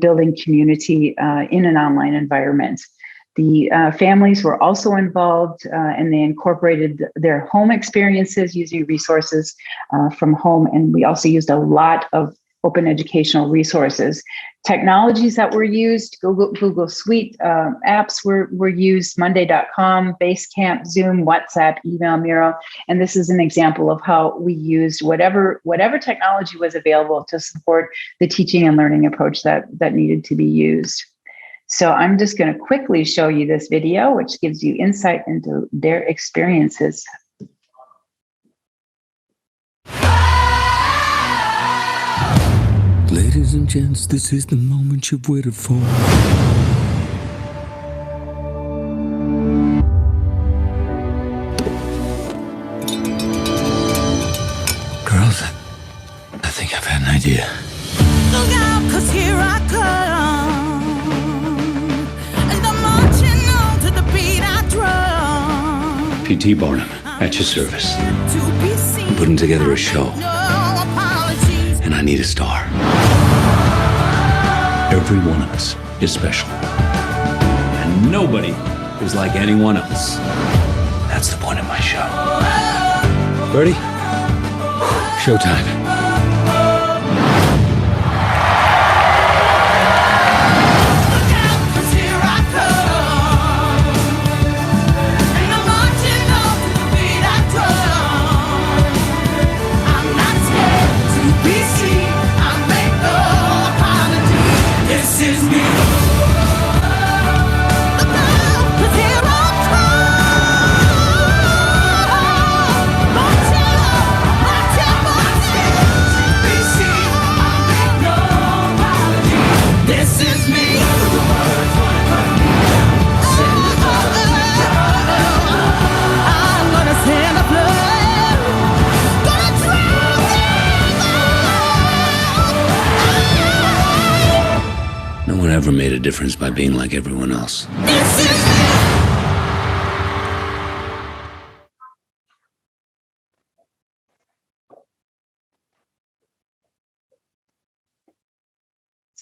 building community in an online environment. The families were also involved and they incorporated their home experiences using resources from home. And we also used a lot of open educational resources. Technologies that were used, Google Suite apps were used, Monday.com, Basecamp, Zoom, WhatsApp, email, Miro. And this is an example of how we used whatever technology was available to support the teaching and learning approach that needed to be used. So I'm just going to quickly show you this video, which gives you insight into their experiences. Ladies and gents, this is the moment you've waited for. Girls, I think I've had an idea. Look out, 'cause here I come. And I'm marching on to the beat I PT Barnum, at your service. I'm putting together a show, and I need a star. Every one of us is special, and nobody is like anyone else. That's the point of my show. Ready? Showtime. No one ever made a difference by being like everyone else.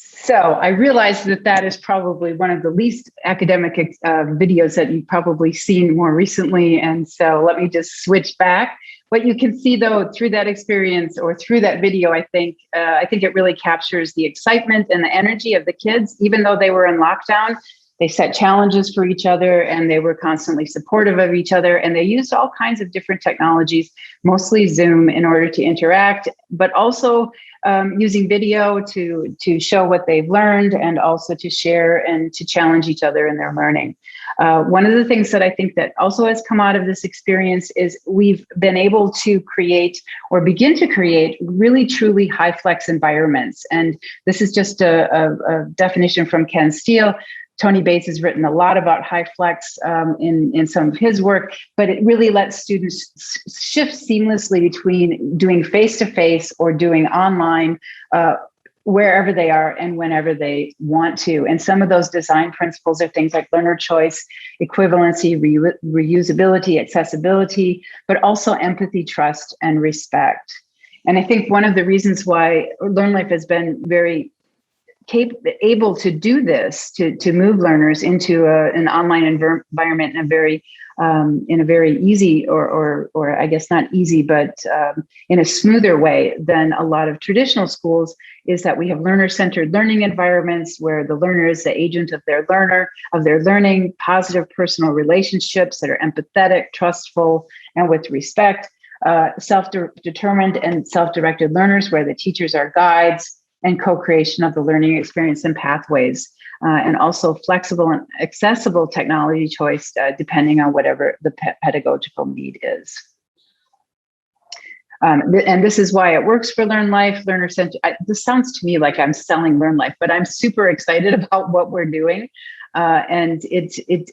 So I realize that that is probably one of the least academic videos that you've probably seen more recently. And so let me just switch back. What you can see, though, through that experience or through that video, I think it really captures the excitement and the energy of the kids. Even though they were in lockdown, they set challenges for each other, and they were constantly supportive of each other. And they used all kinds of different technologies, mostly Zoom, in order to interact, but also using video to show what they've learned, and also to share and to challenge each other in their learning. One of the things that I think that also has come out of this experience is we've been able to create or begin to create really truly high flex environments. And this is just a definition from Ken Steele. Tony Bates has written a lot about high flex in some of his work, but it really lets students shift seamlessly between doing face-to-face or doing online, wherever they are and whenever they want to. And some of those design principles are things like learner choice, equivalency, reusability, accessibility, but also empathy, trust, and respect. And I think one of the reasons why LearnLife has been very able to do this, to move learners into an online environment in a very easy or I guess not easy, but in a smoother way than a lot of traditional schools, is that we have learner-centered learning environments where the learner is the agent of their learning, positive personal relationships that are empathetic, trustful, and with respect, self-determined and self-directed learners where the teachers are guides, and co-creation of the learning experience and pathways, and also flexible and accessible technology choice depending on whatever the pedagogical need is. And this is why it works for LearnLife, learner-centered. This sounds to me like I'm selling LearnLife, but I'm super excited about what we're doing. And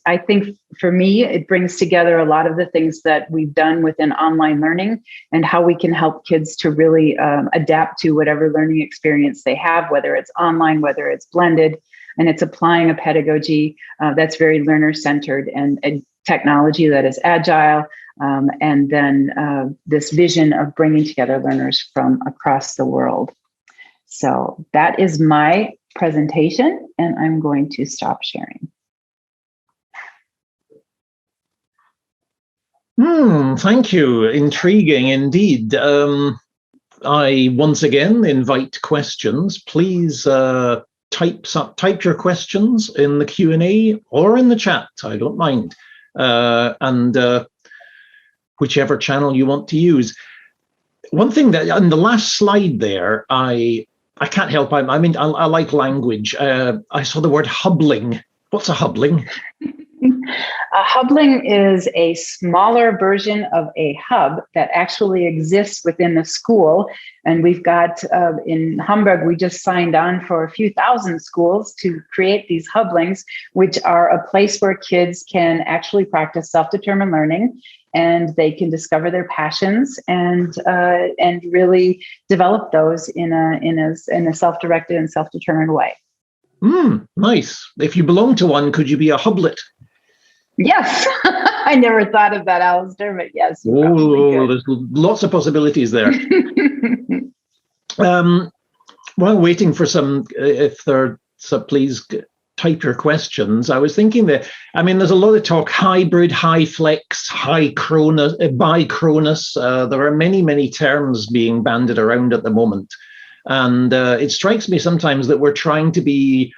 I think for me, it brings together a lot of the things that we've done within online learning and how we can help kids to really adapt to whatever learning experience they have, whether it's online, whether it's blended, and it's applying a pedagogy that's very learner-centered and technology that is agile, and then this vision of bringing together learners from across the world. So that is my presentation, and I'm going to stop sharing. Thank you. Intriguing indeed. I once again invite questions. Please type your questions in the Q&A or in the chat. I don't mind. And whichever channel you want to use. One thing that on the last slide there, I can't help. I mean, I like language. I saw the word hubbling. What's a hubbling? Hubbling is a smaller version of a hub that actually exists within the school. And we've got in Hamburg, we just signed on for a few thousand schools to create these hubblings, which are a place where kids can actually practice self-determined learning, and they can discover their passions and really develop those in a self-directed and self-determined way. Nice. If you belong to one, could you be a hublet? Yes, I never thought of that, Alistair, but yes. There's lots of possibilities there. While waiting for some, if there, so please type your questions. I was thinking that, I mean, there's a lot of talk, hybrid, high flex, bi-chronous. There are many, many terms being bandied around at the moment. And it strikes me sometimes that we're trying to be,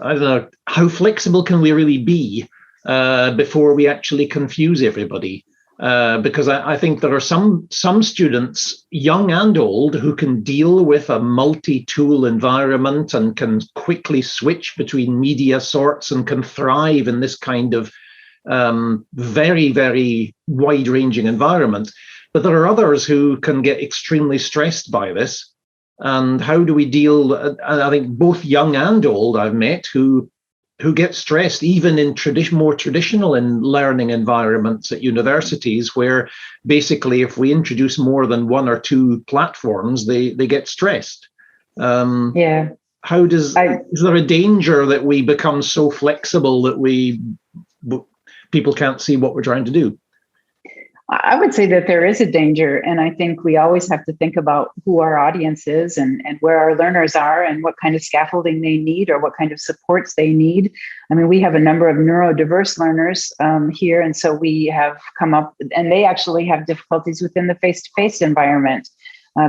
I don't know, how flexible can we really be before we actually confuse everybody? Because I think there are some students, young and old, who can deal with a multi-tool environment and can quickly switch between media sorts and can thrive in this kind of very, very wide-ranging environment. But there are others who can get extremely stressed by this. And how do we deal? I think both young and old I've met who get stressed even in more traditional learning environments at universities, where basically if we introduce more than one or two platforms, they get stressed. Yeah. Is there a danger that we become so flexible that people can't see what we're trying to do? I would say that there is a danger, and I think we always have to think about who our audience is and where our learners are and what kind of scaffolding they need or what kind of supports they need. I mean, we have a number of neurodiverse learners here, and so we have come up, and they actually have difficulties within the face-to-face environment.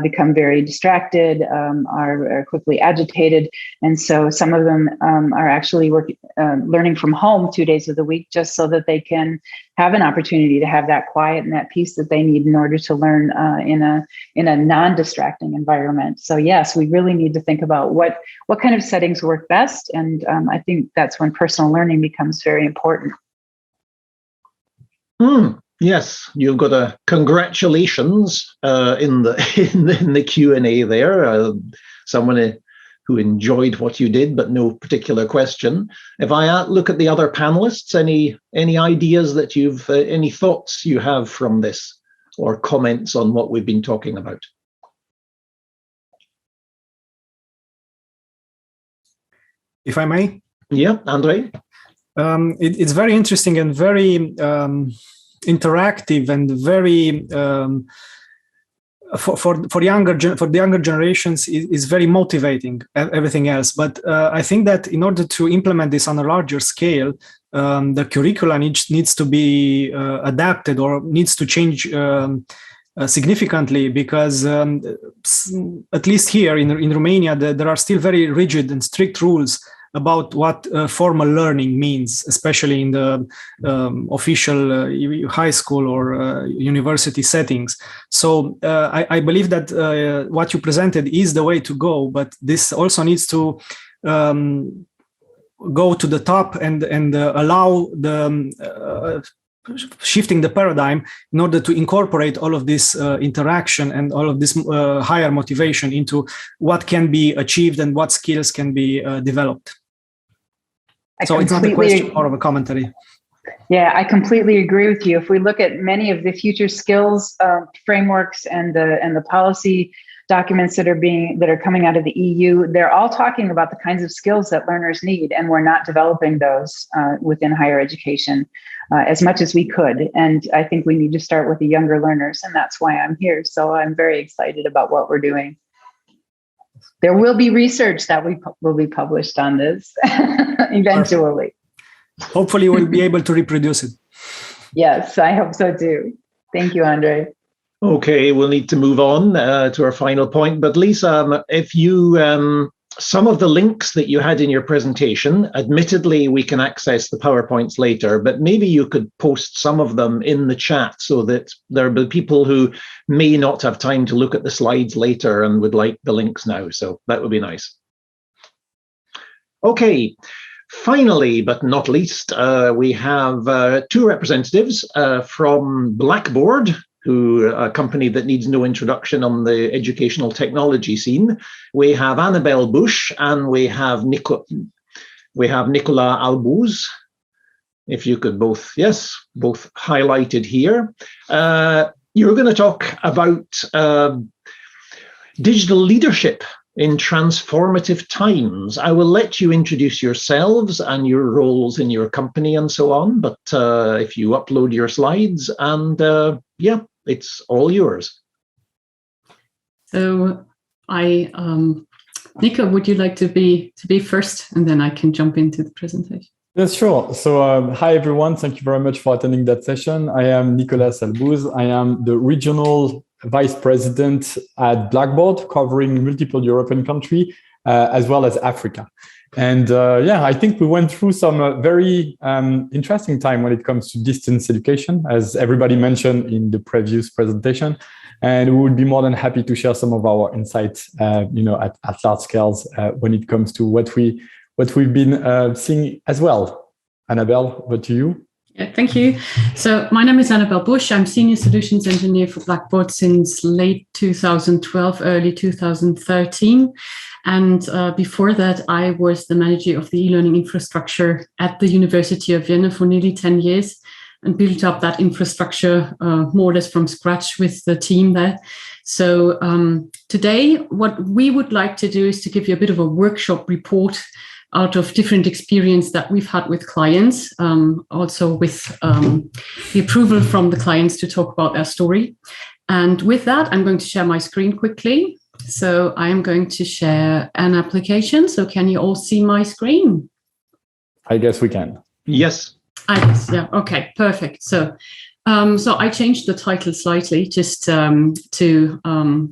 Become very distracted, are quickly agitated. And so some of them are actually learning from home 2 days of the week just so that they can have an opportunity to have that quiet and that peace that they need in order to learn in a non-distracting environment. So yes, we really need to think about what kind of settings work best. And I think that's when personal learning becomes very important. Yes, you've got a congratulations in the Q&A there. Someone who enjoyed what you did, but no particular question. If I look at the other panelists, any ideas that any thoughts you have from this, or comments on what we've been talking about? If I may? Yeah, Andre? It's very interesting and very interactive and very for the younger generations is very motivating, everything else. But I think that in order to implement this on a larger scale, the curricula needs to be adapted or needs to change significantly, because at least here in Romania there are still very rigid and strict rules about what formal learning means, especially in the official high school or university settings. So I believe that what you presented is the way to go, but this also needs to go to the top and allow the shifting the paradigm in order to incorporate all of this interaction and all of this higher motivation into what can be achieved and what skills can be developed. So it's not a question, more of a commentary. Yeah, I completely agree with you. If we look at many of the future skills frameworks and the policy documents that are coming out of the EU, they're all talking about the kinds of skills that learners need, and we're not developing those within higher education as much as we could. And I think we need to start with the younger learners, and that's why I'm here. So I'm very excited about what we're doing. There will be research that will be published on this eventually. Hopefully we'll be able to reproduce it. Yes, I hope so too. Thank you, Andre. Okay, we'll need to move on to our final point. But Lisa, if you, some of the links that you had in your presentation, admittedly, we can access the PowerPoints later, but maybe you could post some of them in the chat so that there will be people who may not have time to look at the slides later and would like the links now. So that would be nice. Okay. Finally, but not least, we have two representatives from Blackboard, a company that needs no introduction on the educational technology scene. We have Annabelle Bush and we have Nicolas Albuz. If you could both highlighted here. You're going to talk about digital leadership in transformative times. I will let you introduce yourselves and your roles in your company and so on, but if you upload your slides, and yeah, it's all yours. So Nico, would you like to be first, and then I can jump into the presentation? Yes, sure. So hi, everyone. Thank you very much for attending that session. I am Nicolas Albouz. I am the regional vice president at Blackboard, covering multiple European countries, as well as Africa. And yeah, I think we went through some very interesting time when it comes to distance education, as everybody mentioned in the previous presentation. And we would be more than happy to share some of our insights, at large scales when it comes to what we've been seeing as well. Annabelle, over to you. Yeah, thank you. So my name is Annabelle Bush. I'm Senior Solutions Engineer for Blackboard since late 2012, early 2013. And before that, I was the manager of the e-learning infrastructure at the University of Vienna for nearly 10 years and built up that infrastructure more or less from scratch with the team there. So today, what we would like to do is to give you a bit of a workshop report out of different experience that we've had with clients, also with the approval from the clients to talk about their story. And with that, I'm going to share my screen quickly. So I'm going to share an application. So can you all see my screen? I guess we can. Yes. I guess, yeah. Okay, perfect. So I changed the title slightly just to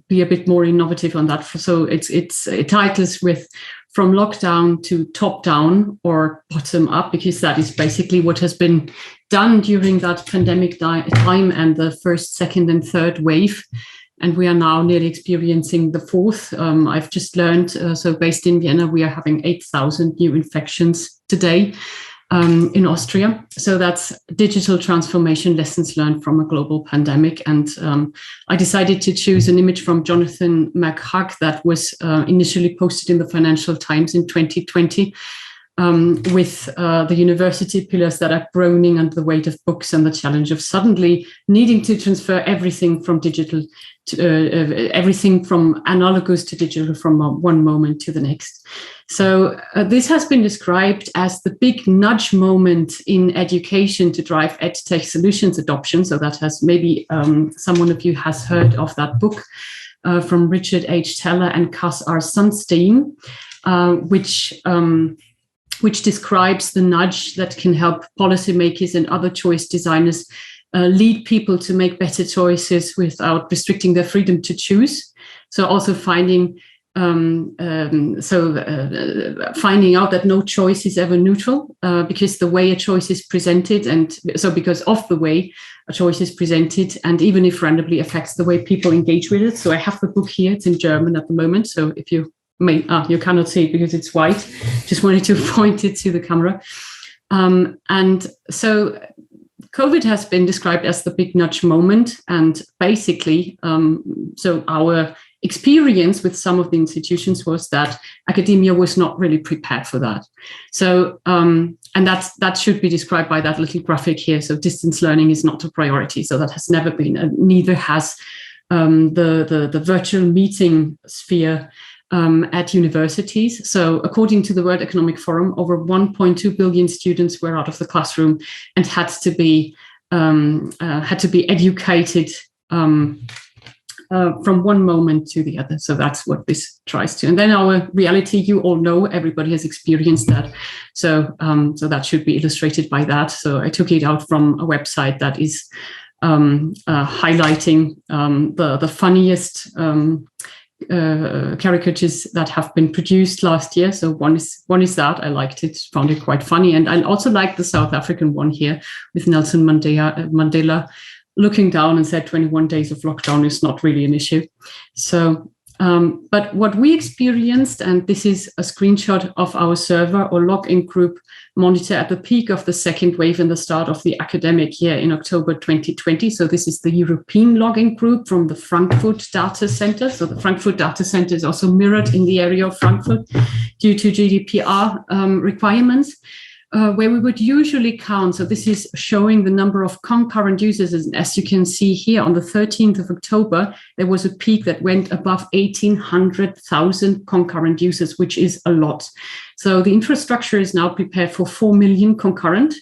be a bit more innovative on that. So it titles with From Lockdown to Top Down or Bottom Up, because that is basically what has been done during that pandemic time and the first, second, and third wave. And we are now nearly experiencing the fourth. I've just learned, so based in Vienna, we are having 8,000 new infections today. In Austria. So that's digital transformation lessons learned from a global pandemic. And I decided to choose an image from Jonathan McHugh that was initially posted in the Financial Times in 2020 with the university pillars that are groaning under the weight of books and the challenge of suddenly needing to transfer everything from digital to everything from analogous to digital from one moment to the next. So this has been described as the big nudge moment in education to drive edtech solutions adoption. So that has maybe someone of you has heard of that book from Richard H. Teller and Cass R. Sunstein, which describes the nudge that can help policymakers and other choice designers lead people to make better choices without restricting their freedom to choose. So also finding out that no choice is ever neutral, because the way a choice is presented, and so because of the way a choice is presented, and even if randomly affects the way people engage with it. So I have the book here; it's in German at the moment. So if you you cannot see it because it's white. Just wanted to point it to the camera. And so COVID has been described as the big nudge moment. And basically, so our experience with some of the institutions was that academia was not really prepared for that. So, and that should be described by that little graphic here. So distance learning is not a priority. So that has never been, and neither has the virtual meeting sphere at universities. So according to the World Economic Forum, over 1.2 billion students were out of the classroom and had to be educated from one moment to the other. So that's what this tries to. And then our reality, you all know, everybody has experienced that. So so that should be illustrated by that. So I took it out from a website that is highlighting the funniest caricatures that have been produced last year. So one is that I liked it, found it quite funny, and I also like the South African one here with Nelson Mandela looking down and said 21 days of lockdown is not really an issue. So but what we experienced, and this is a screenshot of our server or login group monitor at the peak of the second wave and the start of the academic year in October 2020. So this is the European login group from the Frankfurt data center. So the Frankfurt data center is also mirrored in the area of Frankfurt due to GDPR requirements. where we would usually count. So this is showing the number of concurrent users. As you can see here, on the 13th of October, there was a peak that went above 1,800,000 concurrent users, which is a lot. So the infrastructure is now prepared for 4 million concurrent,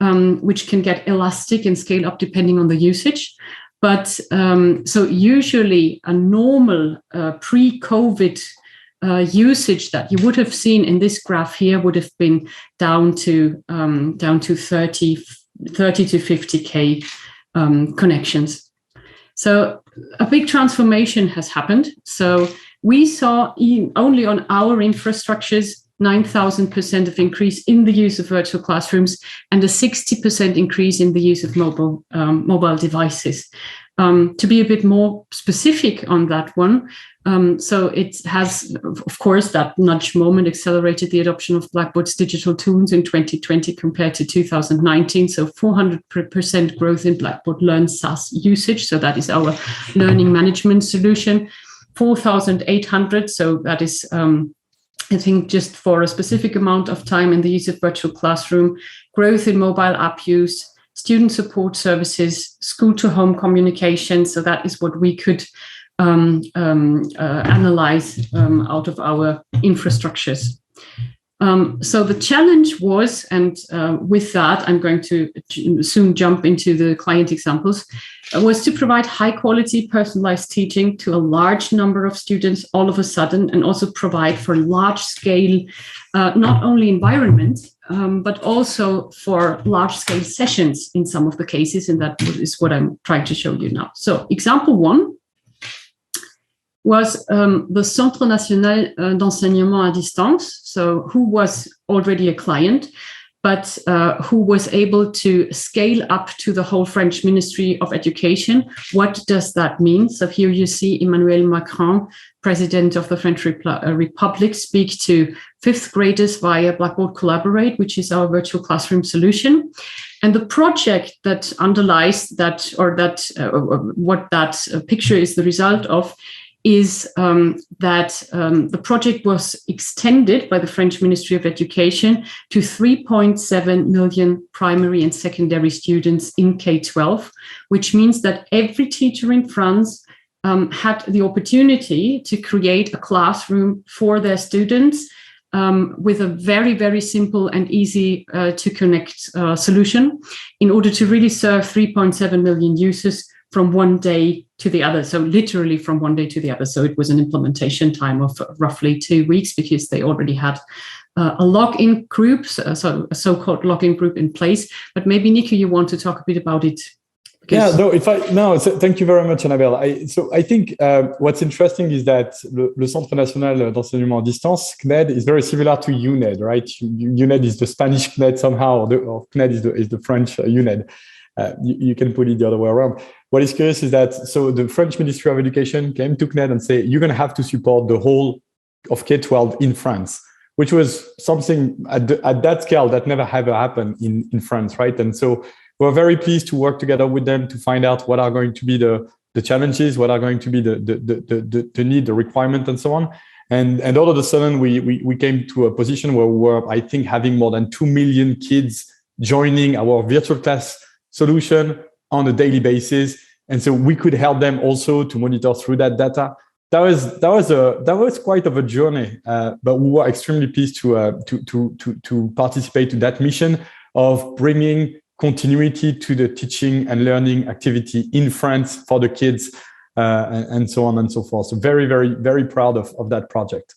which can get elastic and scale up depending on the usage. But so usually a normal pre-COVID usage that you would have seen in this graph here would have been down to 30 to 50K connections. So a big transformation has happened. So we saw only on our infrastructures 9,000% of increase in the use of virtual classrooms and a 60% increase in the use of mobile devices. To be a bit more specific on that one, so it has, of course, that nudge moment accelerated the adoption of Blackboard's digital tools in 2020 compared to 2019. So 400% growth in Blackboard Learn SaaS usage. So that is our learning management solution. 4,800. So that is, I think, just for a specific amount of time in the use of virtual classroom, growth in mobile app use, student support services, school-to-home communication. So that is what we could analyze out of our infrastructures. So the challenge was, and with that, I'm going to soon jump into the client examples, was to provide high-quality personalized teaching to a large number of students all of a sudden, and also provide for large-scale, not only environment, but also for large-scale sessions in some of the cases, and that is what I'm trying to show you now. So example one was the Centre National d'Enseignement à Distance, so who was already a client, but who was able to scale up to the whole French Ministry of Education. What does that mean? So here you see Emmanuel Macron, President of the French Republic, speak to fifth graders via Blackboard Collaborate, which is our virtual classroom solution. And the project that underlies that, or that what that picture is the result of, is that the project was extended by the French Ministry of Education to 3.7 million primary and secondary students in K-12, which means that every teacher in France had the opportunity to create a classroom for their students with a very, very simple and easy to connect solution in order to really serve 3.7 million users from one day to the other. So literally from one day to the other. So it was an implementation time of roughly 2 weeks because they already had a login group, so a so-called login group in place. But maybe Nico, you want to talk a bit about it? Thank you very much, Annabelle. I think what's interesting is that le Centre National d'Enseignement à Distance, CNED, is very similar to UNED, right? UNED is the Spanish CNED somehow, or CNED is the French UNED. You can put it the other way around. What is curious is that, so the French Ministry of Education came to CNED and say, you're going to have to support the whole of K-12 in France, which was something at that scale that never ever happened in France, right? And so we're very pleased to work together with them to find out what are going to be the challenges, what are going to be the need, the requirement, and so on. And all of a sudden, we came to a position where we were, I think, having more than 2 million kids joining our virtual class solution on a daily basis, and so we could help them also to monitor through that data. That was quite of a journey, but we were extremely pleased to participate to that mission of bringing continuity to the teaching and learning activity in France for the kids, and so on and so forth. So very, very, very proud of that project.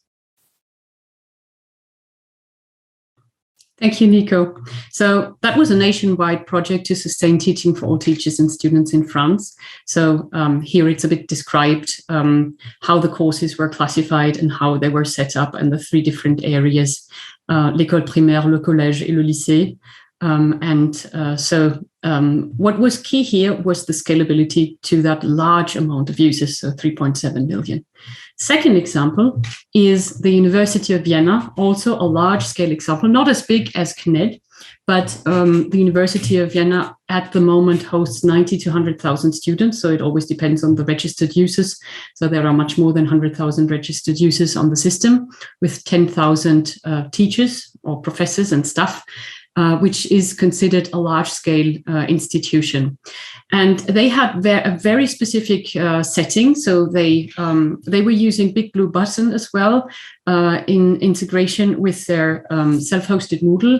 Thank you, Nico. So that was a nationwide project to sustain teaching for all teachers and students in France. So here it's a bit described how the courses were classified and how they were set up, and the 3 different areas, l'école primaire, le collège, et le lycée. What was key here was the scalability to that large amount of users, so 3.7 million. Second example is the University of Vienna, also a large-scale example, not as big as CNED, but the University of Vienna at the moment hosts 90 to 100,000 students, so it always depends on the registered users. So there are much more than 100,000 registered users on the system, with 10,000 teachers or professors and staff. which is considered a large-scale institution. And they had a very specific setting. So they were using Big Blue Button as well in integration with their self-hosted Moodle.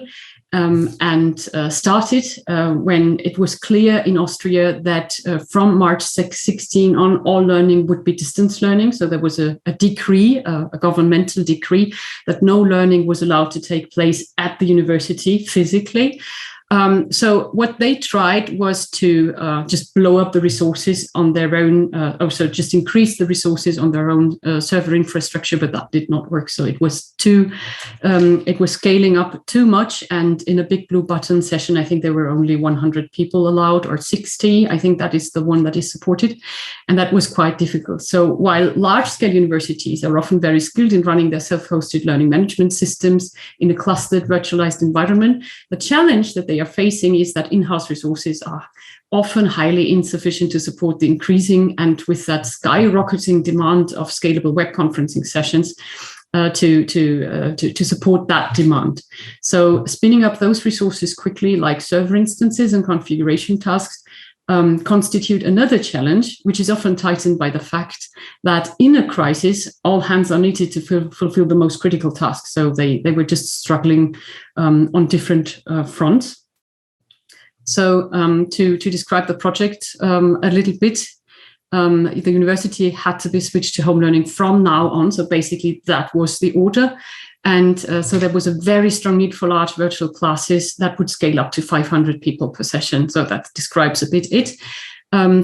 And started when it was clear in Austria that from March 16 on, all learning would be distance learning. So there was a decree, a governmental decree, that no learning was allowed to take place at the university physically. So what they tried was to just blow up the resources on their own, also just increase the resources on their own server infrastructure, but that did not work. So it was scaling up too much. And in a Big Blue Button session, I think there were only 100 people allowed, or 60. I think that is the one that is supported. And that was quite difficult. So while large-scale universities are often very skilled in running their self-hosted learning management systems in a clustered virtualized environment, the challenge that they are facing is that in-house resources are often highly insufficient to support the increasing and with that skyrocketing demand of scalable web conferencing sessions to support that demand. So spinning up those resources quickly, like server instances and configuration tasks, constitute another challenge, which is often tightened by the fact that in a crisis, all hands are needed to fulfill the most critical tasks. So they were just struggling on different fronts. So to describe the project a little bit, the university had to be switched to home learning from now on. So basically that was the order. And so there was a very strong need for large virtual classes that would scale up to 500 people per session. So that describes a bit it.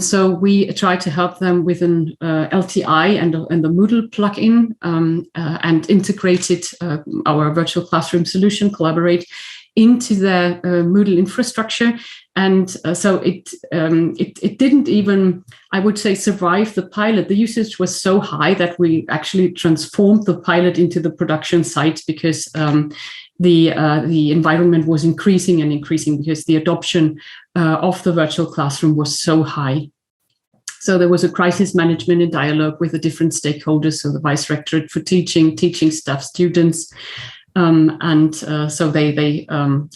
So we tried to help them with an LTI and the Moodle plugin and integrated our virtual classroom solution, Collaborate, into their Moodle infrastructure. And so it didn't even, I would say, survive the pilot. The usage was so high that we actually transformed the pilot into the production site because the environment was increasing and increasing because the adoption of the virtual classroom was so high. So there was a crisis management and dialogue with the different stakeholders, so the Vice Rectorate for teaching staff, students, so they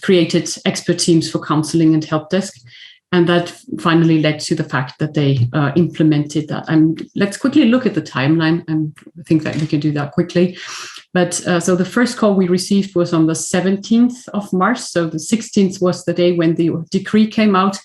created expert teams for counseling and help desk. And that finally led to the fact that they implemented that. And let's quickly look at the timeline. And I think that we can do that quickly. But so the first call we received was on the 17th of March. So the 16th was the day when the decree came out.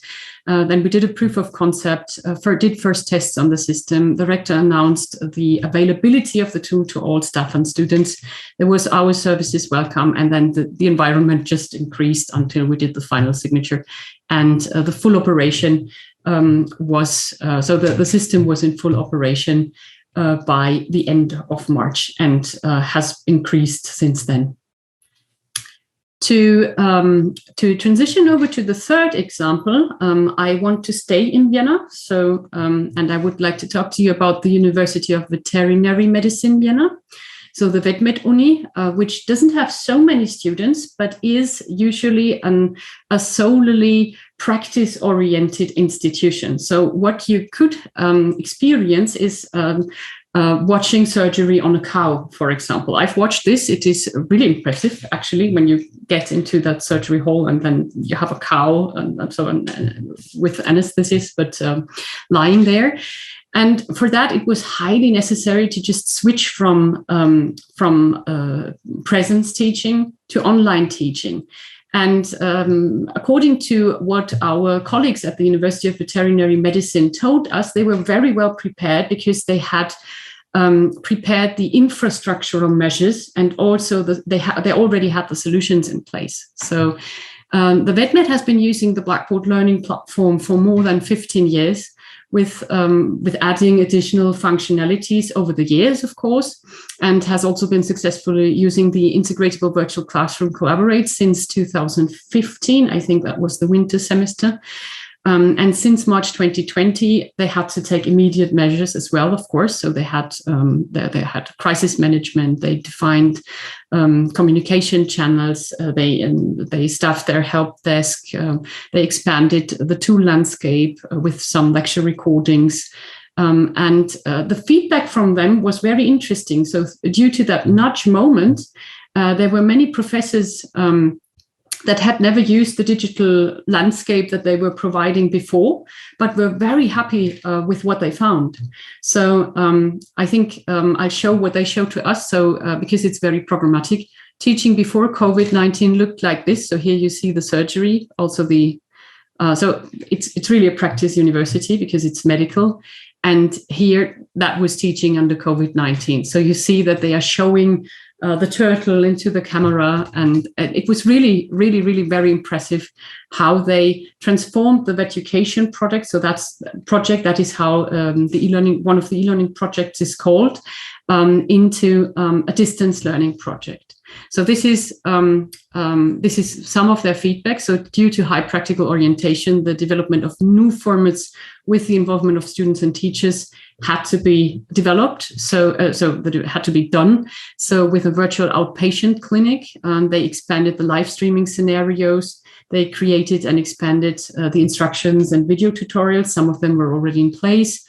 Then we did a proof of concept, did first tests on the system. The rector announced the availability of the tool to all staff and students. There was our services welcome, and then the environment just increased until we did the final signature. And the full operation so the system was in full operation by the end of March and has increased since then. To transition over to the third example, I want to stay in Vienna. So, and I would like to talk to you about the University of Veterinary Medicine, Vienna. So the VetMed Uni, which doesn't have so many students, but is usually a solely practice-oriented institution. So what you could experience is watching surgery on a cow, for example. I've watched this. It is really impressive, actually, when you get into that surgery hall and then you have a cow and so on with anesthesis, but lying there. And for that, it was highly necessary to just switch from presence teaching to online teaching. And according to what our colleagues at the University of Veterinary Medicine told us, they were very well prepared because they had prepared the infrastructural measures, and also they already had the solutions in place. So the VetMed has been using the Blackboard learning platform for more than 15 years, with adding additional functionalities over the years, of course, and has also been successfully using the integratable virtual classroom Collaborate since 2015. I think that was the winter semester. And since March 2020, they had to take immediate measures as well, of course. So they had crisis management. They defined communication channels. They staffed their help desk. They expanded the tool landscape with some lecture recordings. And the feedback from them was very interesting. So due to that nudge moment, there were many professors that had never used the digital landscape that they were providing before, but were very happy with what they found. So I think I'll show what they show to us. So because it's very problematic, teaching before COVID-19 looked like this. So here you see the surgery, also the so it's really a practice university because it's medical. And here that was teaching under COVID-19. So you see that they are showing the turtle into the camera. And it was really, really, really very impressive how they transformed the education project. So that's project, that is how the e-learning, one of the e-learning projects is called, into a distance learning project. So this is some of their feedback. So due to high practical orientation, the development of new formats with the involvement of students and teachers had to be developed. So that it had to be done. So with a virtual outpatient clinic, they expanded the live streaming scenarios. They created and expanded the instructions and video tutorials. Some of them were already in place.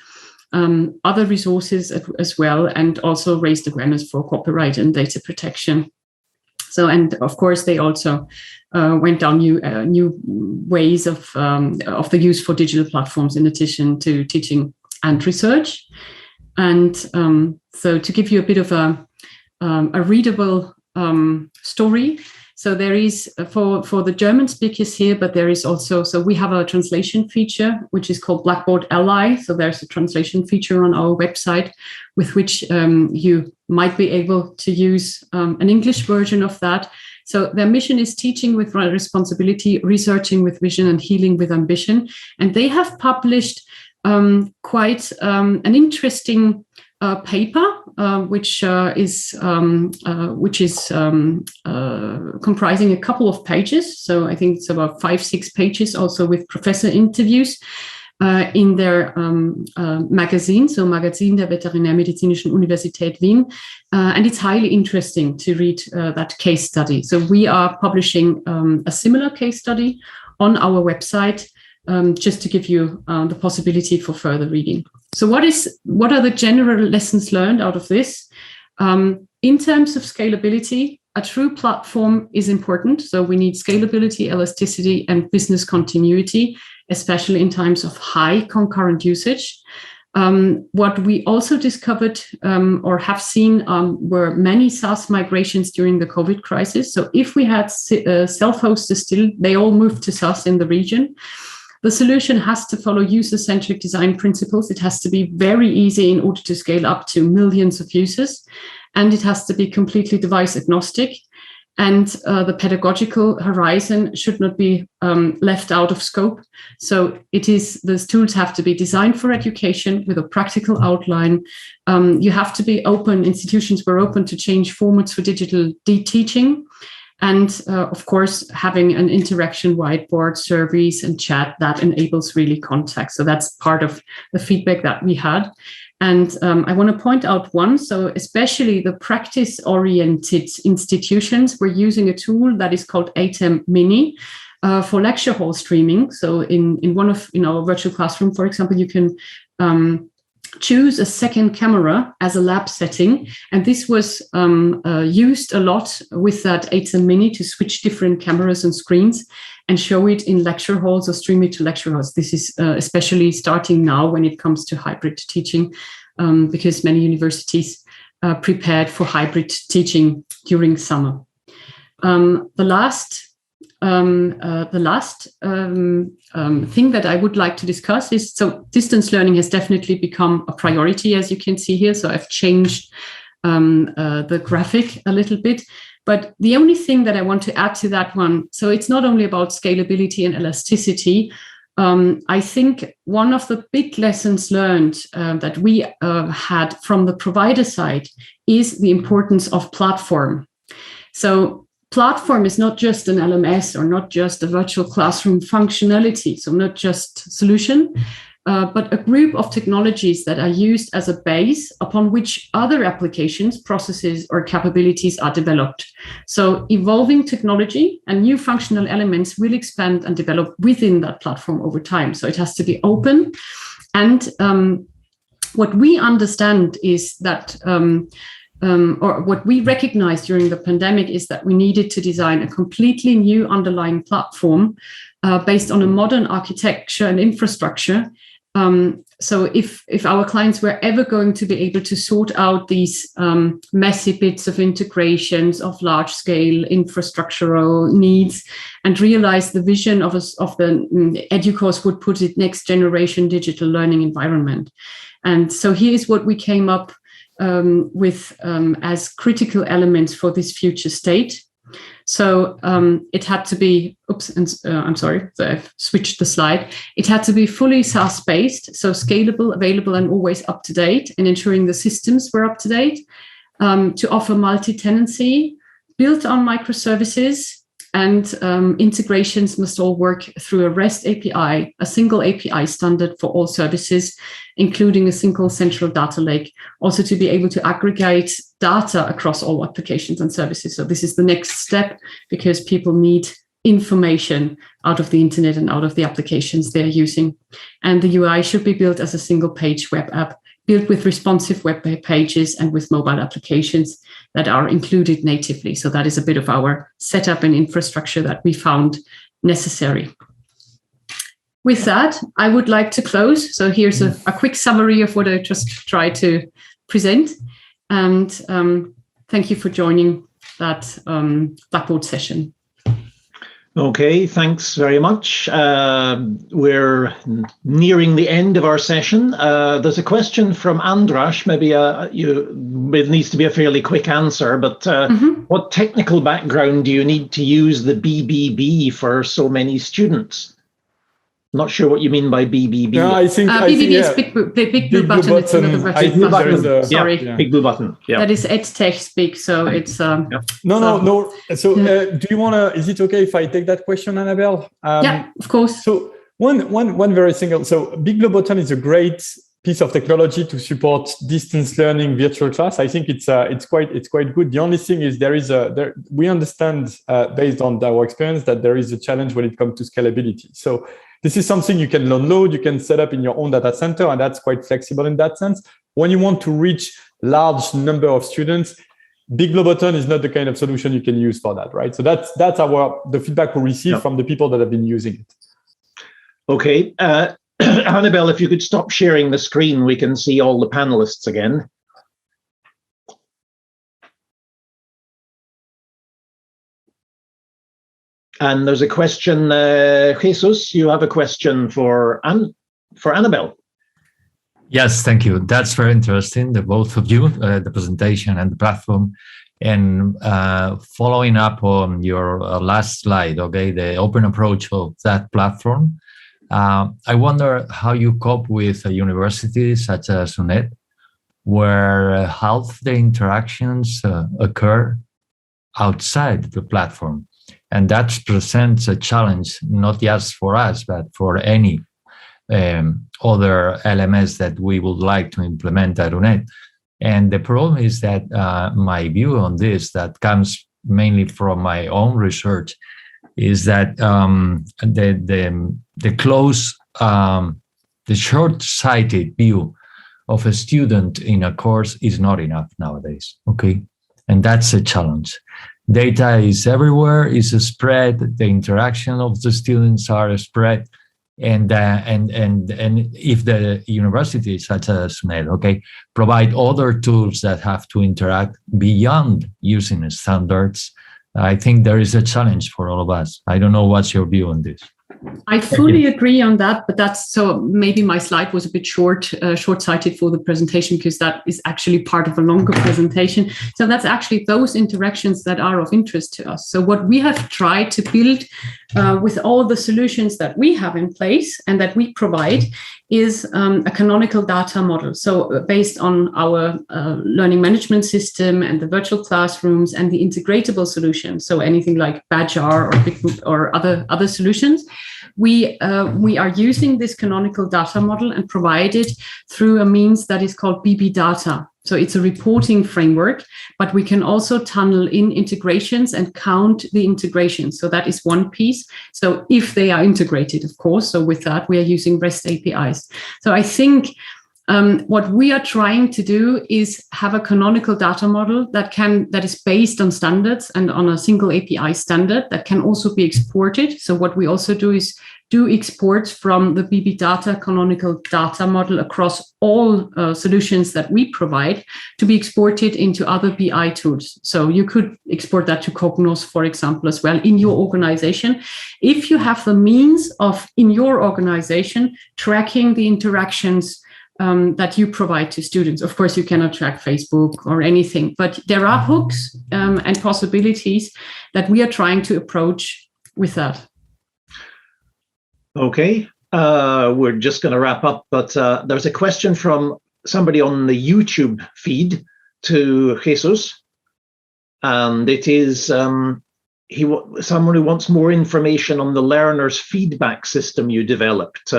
Other resources as well, and also raised awareness for copyright and data protection. So, and of course, they also went down new ways of the use for digital platforms in addition to teaching and research. And so, to give you a bit of a readable story. So there is for the German speakers here, but there is also, so we have a translation feature, which is called Blackboard Ally. So there's a translation feature on our website with which you might be able to use an English version of that. So their mission is teaching with responsibility, researching with vision, and healing with ambition. And they have published quite an interesting paper, which is comprising a couple of pages. So I think it's about 5-6 pages, also with professor interviews in their magazine, so Magazin der Veterinärmedizinischen Universität Wien. And it's highly interesting to read that case study. So we are publishing a similar case study on our website, just to give you the possibility for further reading. So what are the general lessons learned out of this? In terms of scalability, a true platform is important. So we need scalability, elasticity, and business continuity, especially in times of high concurrent usage. What we also discovered or have seen were many SaaS migrations during the COVID crisis. So if we had self-hosted still, they all moved to SaaS in the region. The solution has to follow user-centric design principles. It has to be very easy in order to scale up to millions of users. And it has to be completely device agnostic. And the pedagogical horizon should not be left out of scope. So those tools have to be designed for education with a practical outline. You have to be open, institutions were open to change formats for digital teaching. And of course, having an interaction whiteboard, surveys, and chat that enables really contact. So that's part of the feedback that we had. And I want to point out one. So especially the practice-oriented institutions were using a tool that is called edtech Mini for lecture hall streaming. So in our virtual classroom, for example, you can choose a second camera as a lab setting. And this was used a lot with that edtech Mini to switch different cameras and screens and show it in lecture halls or stream it to lecture halls. This is especially starting now when it comes to hybrid teaching, because many universities prepared for hybrid teaching during summer. The last thing that I would like to discuss is, so distance learning has definitely become a priority, as you can see here. So I've changed the graphic a little bit. But the only thing that I want to add to that one, so it's not only about scalability and elasticity. I think one of the big lessons learned that we had from the provider side is the importance of platform. So platform is not just an LMS or not just a virtual classroom functionality, so not just solution, but a group of technologies that are used as a base upon which other applications, processes, or capabilities are developed. So evolving technology and new functional elements will expand and develop within that platform over time. So it has to be open. And what we understand is that or what we recognized during the pandemic is that we needed to design a completely new underlying platform based on a modern architecture and infrastructure. So if our clients were ever going to be able to sort out these messy bits of integrations of large scale infrastructural needs and realize the vision of the EduCourse would put it next generation digital learning environment. And so here's what we came up with as critical elements for this future state. So it had to be, I'm sorry, so I've switched the slide. It had to be fully SaaS-based, so scalable, available, and always up to date, and ensuring the systems were up to date, to offer multi-tenancy, built on microservices, and integrations must all work through a REST API, a single API standard for all services, including a single central data lake, also to be able to aggregate data across all applications and services. So this is the next step, because people need information out of the internet and out of the applications they're using. And the UI should be built as a single page web app, built with responsive web pages and with mobile applications that are included natively. So that is a bit of our setup and infrastructure that we found necessary. With that, I would like to close. So here's a quick summary of what I just tried to present. And thank you for joining that Blackboard session. Okay, thanks very much. We're nearing the end of our session. There's a question from Andras. Maybe it needs to be a fairly quick answer, but what technical background do you need to use the BBB for so many students? Not sure what you mean by BBB. No, I think BBB is big blue button. It's another virtual classroom. Sorry, big blue button. Yeah, that is edtech speak. So it's no. So do you want to? Is it okay if I take that question, Annabelle? Yeah, of course. So one very single. So big blue button is a great piece of technology to support distance learning virtual class. I think it's quite good. The only thing is we understand based on our experience that there is a challenge when it comes to scalability. So this is something you can download, you can set up in your own data center, and that's quite flexible in that sense. When you want to reach large number of students, big blue button is not the kind of solution you can use for that, right? So that's the feedback we receive from the people that have been using it. Okay. Annabelle, if you could stop sharing the screen, we can see all the panelists again. And there's a question, Jesus, you have a question for Annabelle. Yes, thank you. That's very interesting, the both of you, the presentation and the platform. And following up on your last slide, okay, the open approach of that platform, I wonder how you cope with a university such as UNED, where half the interactions occur outside the platform. And that presents a challenge, not just for us, but for any other LMS that we would like to implement at UNED. And the problem is that my view on this, that comes mainly from my own research, is that the short-sighted view of a student in a course is not enough nowadays. Okay, and that's a challenge. Data is everywhere, is spread. The interaction of the students are spread, and if the university, such as UNED, okay, provide other tools that have to interact beyond using standards, I think there is a challenge for all of us. I don't know what's your view on this. I fully agree on that, but that's so maybe my slide was a bit short-sighted for the presentation, because that is actually part of a longer presentation. So that's actually those interactions that are of interest to us. So what we have tried to build with all the solutions that we have in place and that we provide is a canonical data model. So based on our learning management system and the virtual classrooms and the integratable solutions, so anything like Badger or other solutions, we are using this canonical data model and provide it through a means that is called BB Data. So it's a reporting framework, but we can also tunnel in integrations and count the integrations. So that is one piece. So if they are integrated, of course, so with that, we are using REST APIs. So I think What we are trying to do is have a canonical data model that is based on standards and on a single API standard that can also be exported. So what we also do is do exports from the BB Data canonical data model across all solutions that we provide to be exported into other BI tools. So you could export that to Cognos, for example, as well in your organization. If you have the means of, in your organization, tracking the interactions that you provide to students. Of course, you cannot track Facebook or anything, but there are hooks and possibilities that we are trying to approach with that. Okay, we're just going to wrap up, but there's a question from somebody on the YouTube feed to Jesus, and it is someone who wants more information on the learner's feedback system you developed.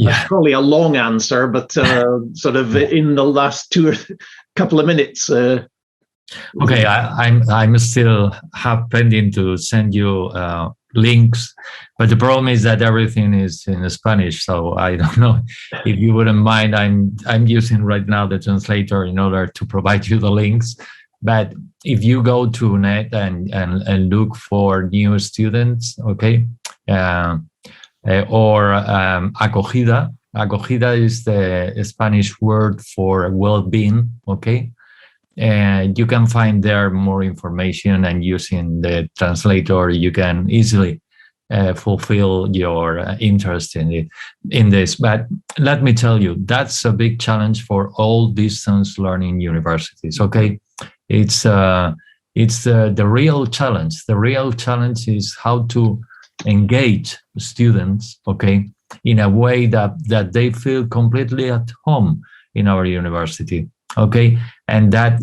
That's probably a long answer, but sort of in the last couple of minutes. Okay, I'm still pending to send you links, but the problem is that everything is in Spanish, so I don't know if you wouldn't mind. I'm using right now the translator in order to provide you the links. But if you go to net and look for new students, okay, or acogida. Acogida is the Spanish word for well-being, okay? And you can find there more information, and using the translator, you can easily fulfill your interest in this. But let me tell you, that's a big challenge for all distance learning universities, okay? It's the real challenge. The real challenge is how to engage students, okay, in a way that they feel completely at home in our university, okay? And that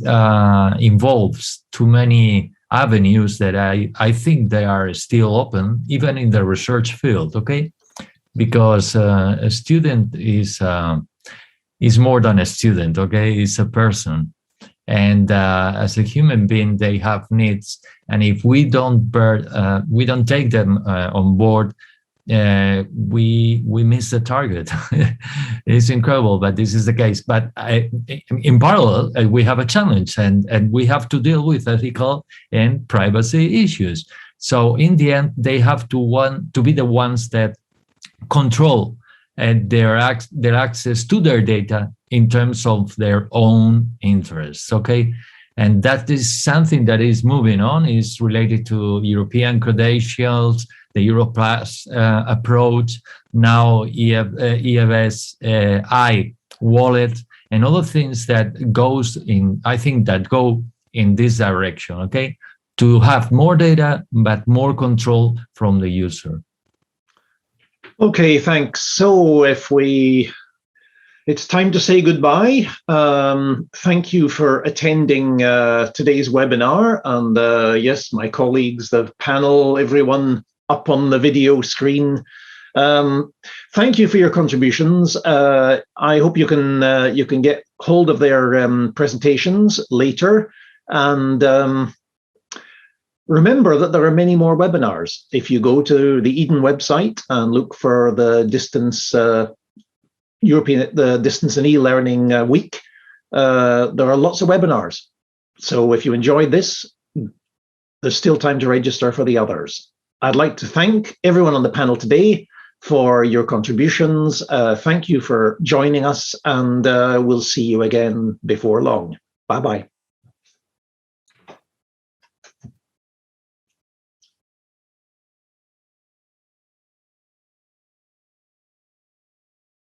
involves too many avenues that I think they are still open, even in the research field, okay? Because a student is more than a student, okay? It's a person. And as a human being, they have needs. And if we don't take them on board, we miss the target. It's incredible, but this is the case. But in parallel, we have a challenge, and we have to deal with ethical and privacy issues. So in the end, they have to be the ones that control their access to their data in terms of their own interests, okay? And that is something that is moving on, is related to European credentials, the Europass approach, now EFS wallet, and other things that go in this direction, okay? To have more data, but more control from the user. Okay, thanks. So it's time to say goodbye. Thank you for attending today's webinar. And yes, my colleagues, the panel, everyone up on the video screen. Thank you for your contributions. I hope you can get hold of their presentations later. And remember that there are many more webinars. If you go to the Eden website and look for the distance the Distance and E-Learning Week, there are lots of webinars. So if you enjoyed this, there's still time to register for the others. I'd like to thank everyone on the panel today for your contributions. Thank you for joining us, and we'll see you again before long. Bye-bye.